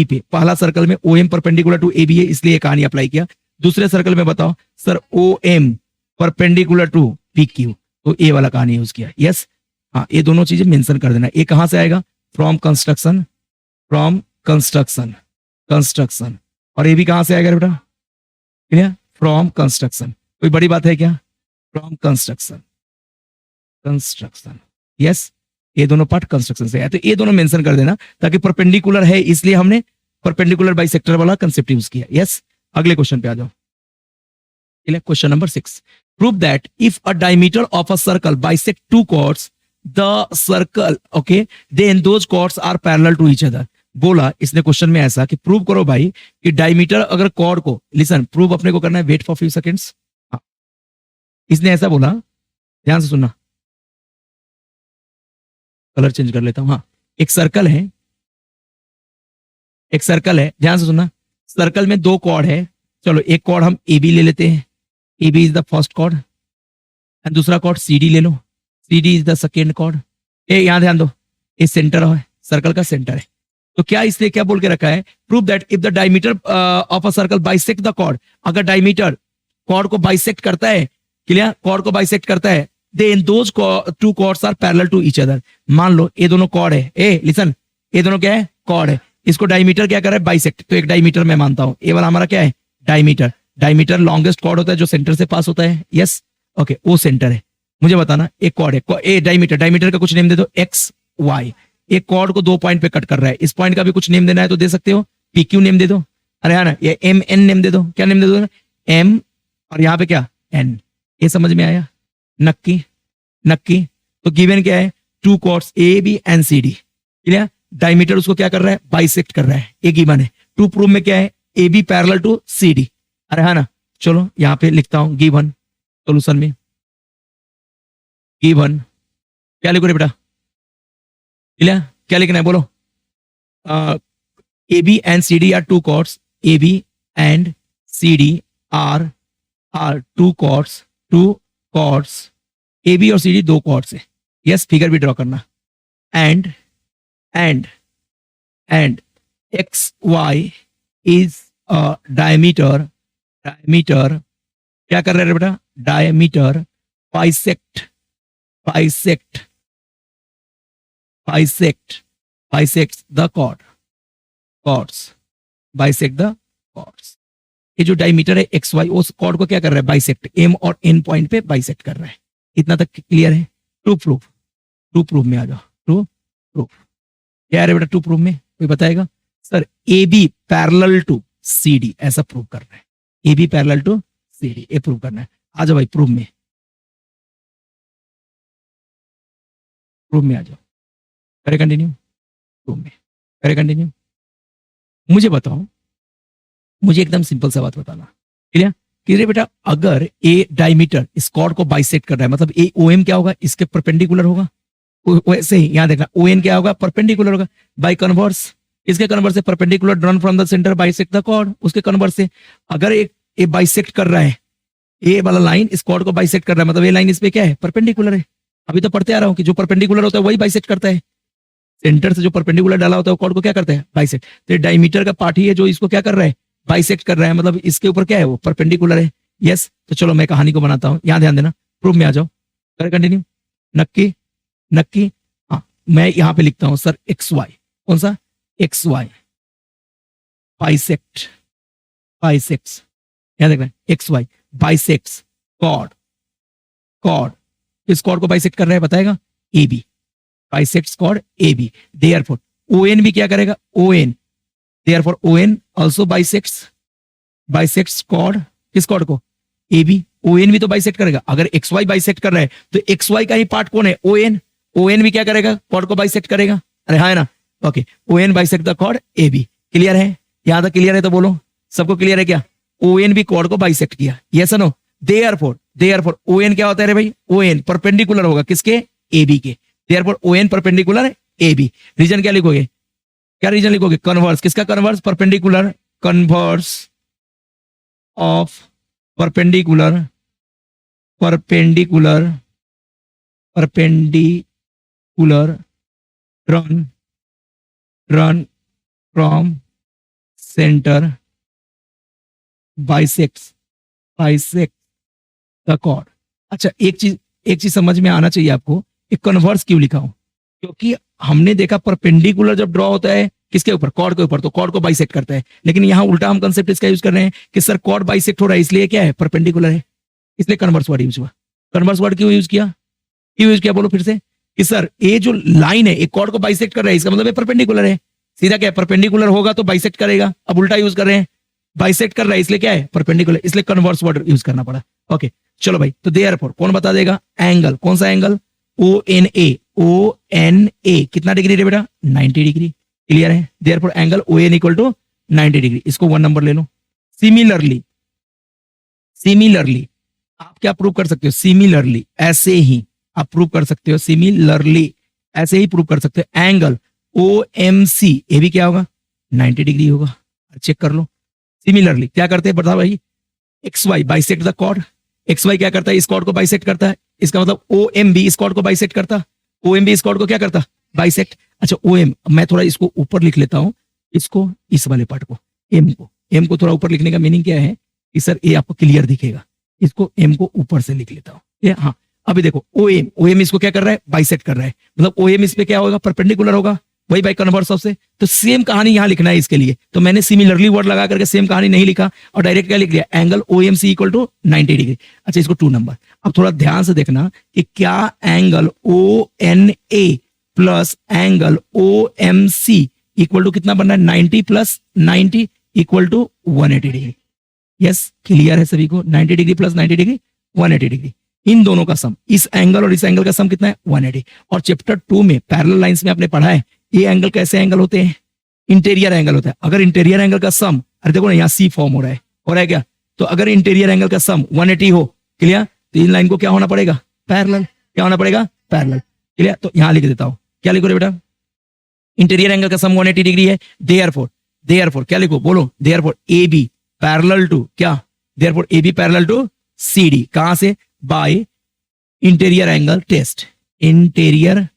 पे पहला सर्कल में O M perpendicular to A B है इसलिए कहानी अप्लाई किया। दूसरे सर्कल में बताओ sir O M perpendicular to P Q, तो ए वाला कहानी यूज किया, यस। हाँ, ये दोनों चीजें मेंशन कर देना। ये कहां से आएगा? From construction, from construction, construction. और ये भी कहां से आएगा बेटा? क्लियर? From construction. कोई बड़ी बात है क्या? From construction, construction. यस, ये दोनों पार्ट कंस्ट्रक्शन से है, तो ये दोनों मेंशन कर देना, ताकि परपेंडिकुलर है इसलिए हमने परपेंडिकुलर बाइसेक्टर वाला कंसेप्ट यूज किया। यस, अगले क्वेश्चन पे आ जाओ। Question number 6, prove that if a diameter of a circle bisect two chords the circle, okay, then those chords are parallel to each other. बोला इसने क्वेश्चन में ऐसा कि प्रूव करो भाई कि डायमीटर अगर कॉर्ड को, लिसन, प्रूव अपने को करना है, वेट फॉर फ्यू सेकंड्स। इसने ऐसा बोला, ध्यान से सुनना, कलर चेंज कर लेता हूं। हाँ, एक सर्कल है, एक सर्कल है, ध्यान से सुनना। सर्कल में दो कॉर्ड है, चलो एक कॉर्ड हम ए बी ले लेते हैं, A B is the first chord, and दूसरा कॉर्ड सी डी ले लो, C D is the second chord. ए यहां ध्यान दो, ये सेंटर है, सर्कल का सेंटर है। तो क्या इसलिए क्या बोल के रखा है? Prove that if the diameter of a circle bisect the chord, अगर डायमीटर कॉर्ड को बाइसेक्ट करता है, क्लियर, कॉर्ड को बाइसेक्ट करता है, then those two chords are parallel to each other. मान लो ये दोनों कॉर्ड है, ए लिसन, ये दोनों क्या है? कॉर्ड है। इसको डायमीटर क्या कर रहा है? बाइसेक्ट। तो एक डायमीटर मैं मानता हूं, ये वाला हमारा क्या है? डायमीटर। डायमीटर लॉन्गेस्ट कॉर्ड होता है जो सेंटर से पास होता है। यस, ओके, वो सेंटर है। मुझे बताना, एक कॉर्ड है, ए डायमीटर, डायमीटर का कुछ नेम दे दो, एक्स वाई। एक कॉर्ड को दो पॉइंट पे कट कर रहा है, इस पॉइंट का भी कुछ नेम देना है तो दे सकते हो, पी क्यू नेम दे दो। अरे हाँ ना, ये एम एन नेम दे दो। क्या नेम दे दो? एम, और यहाँ पे क्या? एन। ये समझ में आया? नक्की, नक्की। तो गिवन क्या है? Two chords A B and C D, clear. Diameter उसको क्या कर रहा है? बाइसेक्ट कर रहा है, ये गिवन है। टू प्रूफ में क्या है? A B parallel to C D. अरे हाँ ना, चलो यहाँ पे लिखता हूं गिवन सोल्यूशन में, गिवन क्या लिखो रे बेटा? क्लियर, क्या लिखना है बोलो? A B and C D are two chords, A B and C D are two chords, two chords. A B और सी डी दो कॉर्ड्स है। यस, फिगर भी ड्रॉ करना। And X Y is diameter, diameter क्या कर रहे हैं बेटा? Diameter bisect, bisect, bisect, bisect the chord, chords, bisect the chords. ये जो डायमीटर है एक्स वाई, उस कॉर्ड को क्या कर रहा है? बाइसेक्ट, एम और एन पॉइंट पे बाइसेक्ट कर रहा है। इतना तक क्लियर है? टू प्रूफ, टू प्रूफ में आ जाओ। टू प्रूफ क्या है बेटा? टू प्रूफ में कोई बताएगा? Sir A B parallel to C D, ऐसा प्रूव कर रहा है। A B parallel to C D, ये प्रूव करना है। आ जाओ भाई प्रूफ में, प्रूफ में आ जाओ। करे कंटिन्यू, प्रूफ में करे कंटिन्यू। मुझे बताओ, मुझे एकदम सिंपल सा बात बताना, क्लियर? कि रे बेटा, अगर ए डायमीटर इस कॉर्ड को बाइसेक्ट कर रहा है, मतलब ए ओ एम क्या होगा? इसके परपेंडिकुलर होगा। वैसे ही यहां देखना, ओ एन क्या होगा? परपेंडिकुलर होगा। बाई कन्वर्स, इसके कन्वर्स से perpendicular drawn from the centre bisect the chord, उसके कन्वर्स से अगर एक ए बाइसेक्ट कर रहा है, ए वाला लाइन इस कॉर्ड को बाइसेक्ट कर रहा है, मतलब ये लाइन इस पे क्या है? परपेंडिकुलर है। अभी तो पढ़ते आ रहा हूं कि जो परपेंडिकुलर होता है वही बाइसेक्ट करता है। सेंटर से जो परपेंडिकुलर डाला होता है कॉर्ड को क्या करता है? बाइसेक्ट। तो डायमीटर का पार्ट ही है जो इसको क्या कर रहा है? बाइसेक्ट कर रहा है, मतलब इसके ऊपर क्या है? वो परपेंडिकुलर है। यस, तो चलो मैं कहानी को बनाता हूं, यहां ध्यान देना, प्रूफ में आ जाओ। करे कंटिन्यू, नक्की, नक्की। हाँ, मैं यहां पे लिखता हूं सर एक्स वाई, कौन सा? एक्स वाई बाइसेक्ट, बाइसेक्ट्स, यहां देखना, X Y bisects chord, chord किस कॉर्ड को बाइसेक्ट कर रहा है बताएगा? A B, bisects chord A B. Therefore O N भी क्या करेगा? O N, therefore O N also bisects, bisects chord किस कॉर्ड को? A B. ओ एन भी तो बाइसेक्ट करेगा। अगर एक्स वाई बाइसेक्ट कर रहा है तो एक्स वाई का ही पार्ट कौन है? O N. ओ एन भी क्या करेगा? कॉर्ड को बाइसेक्ट करेगा। अरे हाँ है ना, okay. O N bisect the chord A B. Clear है? यहां तक क्लियर है तो बोलो, सबको क्लियर है क्या? ओ एन भी कॉर्ड को बाइसेक्ट किया, यस और no? Therefore, therefore O N क्या होता है रे भाई? ओ एन परपेंडिकुलर होगा किसके? ए बी के। Therefore O N perpendicular A B. Reason क्या लिखोगे? क्या रीजन लिखोगे? कन्वर्स। किसका converse? Perpendicular, converse of perpendicular, perpendicular, perpendicular run, run from centre bisects, bisect the chord. अच्छा, एक चीज समझ में आना चाहिए आपको एक कन्वर्स क्यों लिखा हूं? क्योंकि हमने देखा परपेंडिकुलर जब ड्रॉ होता है किसके ऊपर, कॉर्ड के ऊपर, तो कॉर्ड को बाइसेक्ट करता है। लेकिन यहां उल्टा हम कंसेप्ट इसका यूज कर रहे हैं कि सर कॉर्ड बाइसेक्ट हो रहा है, इसलिए क्या है, परपेंडिकुलर है, इसलिए कन्वर्स वर्ड यूज हुआ। कन्वर्स वर्ड क्यों यूज किया, क्यों यूज किया बोलो फिर से, कि सर ये जो लाइन है एक कॉर्ड को बाइसेक्ट कर रहा है, इसका मतलब ये परपेंडिकुलर है। सीधा क्या है, परपेंडिकुलर होगा तो बाइसेक्ट करेगा, अब उल्टा यूज कर रहे हैं, बाइसेक्ट कर रहा है इसलिए क्या है, परपेंडिकुलर, इसलिए कन्वर्स वर्ड यूज करना पड़ा। ओके चलो भाई, तो देयरफॉर कौन बता देगा, एंगल, कौन सा angle, O N A, O N A कितना डिग्री रे बेटा, 90 डिग्री। क्लियर है, therefore angle O N equal to 90 degree, इसको 1 नंबर ले लो। सिमिलरली, सिमिलरली आप क्या प्रूव कर सकते हो, सिमिलरली ऐसे ही आप प्रूव कर सकते हो, सिमिलरली ऐसे ही प्रूव कर सकते हो, एंगल ओ एम सी ये भी क्या होगा, 90 डिग्री होगा। चेक कर लो। सिमिलरली क्या करते हैं बताओ भाई, X Y bisect the chord, X Y क्या करता है, इस कॉर्ड को बाइसेक्ट करता है, इसका मतलब ओ एम बी इस कॉर्ड को बाइसेक्ट करता, ओ एम बी इस कॉर्ड को क्या करता, बाइसेक्ट। अच्छा ओ एम, मैं थोड़ा इसको ऊपर लिख लेता हूं, इसको इस वाले पार्ट को, एम को थोड़ा ऊपर लिखने का मीनिंग क्या है कि सर ये आपको क्लियर दिखेगा, इसको एम को ऊपर से लिख लेता हूं ये, हाँ अभी देखो ओ एम इसको क्या कर रहा है, बाइसेक्ट कर रहा है, मतलब ओ एम इस पे क्या होगा, परपेंडिकुलर होगा, वही बाई कन्वर्स ऑफ से। तो सेम कहानी यहां लिखना है इसके लिए, तो मैंने सिमिलरली वर्ड लगा करके सेम कहानी नहीं लिखा और डायरेक्ट क्या लिख दिया, angle O M C equal to 90 degree. अच्छा इसको 2 नंबर। अब थोड़ा ध्यान से देखना कि क्या angle O N A plus angle O M C equal to कितना बनना है, 90 plus 90 equal to 180 degree. Yes clear है सभी को, 90 डिग्री प्लस 90 डिग्री 180 डिग्री, इन दोनों का सम, इस एंगल और इस एंगल का सम कितना है, 180। और चैप्टर 2 में पैरेलल लाइंस में आपने पढ़ा है ये एंगल कैसे एंगल होते हैं, इंटीरियर एंगल होता है। अगर इंटीरियर एंगल का सम, अरे देखो ना यहाँ सी फॉर्म हो रहा है क्या, तो अगर इंटीरियर एंगल का सम 180 हो, क्लियर, तो इन लाइन को क्या होना पड़ेगा, पैरेलल, क्या होना पड़ेगा, पैरेलल। क्लियर, तो यहां लिख देता हूं, क्या लिखो रे बेटा, इंटीरियर एंगल का सम 180 डिग्री है, देयरफॉर क्या लिखो बोलो, therefore A B parallel to क्या, therefore A B parallel to C D, कहां से, by interior angle test, interior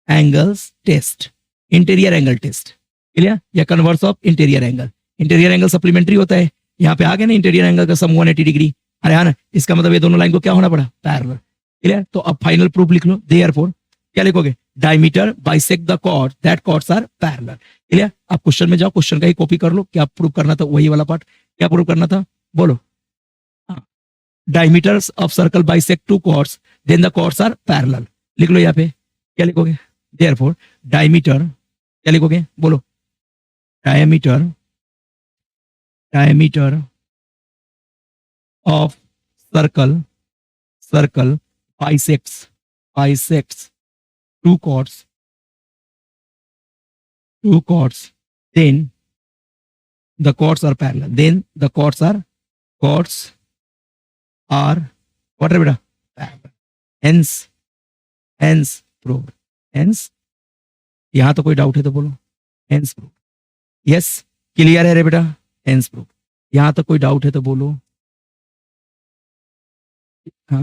angles test, interior angle test. Clear, या converse of interior angle supplementary होता है, यहाँ पे आ गया ना, इंटीरियर एंगल का सम 180 डिग्री, अरे हाँ ना, इसका मतलब ये दोनों लाइन को क्या होना पड़ा, पैरेलल। क्लियर, तो अब फाइनल प्रूफ लिख लो, देयरफॉर क्या लिखोगे, diameter bisect the chord that chords are parallel. Clear, आप क्वेश्चन में जाओ, क्वेश्चन का ही कॉपी कर लो, क्या प्रूफ करना था, वही वाला पार्ट, क्या प्रूफ करना था बोलो, diameters of circle bisect two chords, then the chords are parallel। लिख लो यहाँ पे, क्या लिखोगे, therefore diameter, क्या लिखोगे बोलो, diameter of circle bisects two chords, then the chords are parallel, then the chords are what है बेटा, hence proved, hence, यहां तो कोई डाउट है तो बोलो, hence proved। यस क्लियर है रे बेटा, hence proved। यहां तक कोई डाउट है तो बोलो, हाँ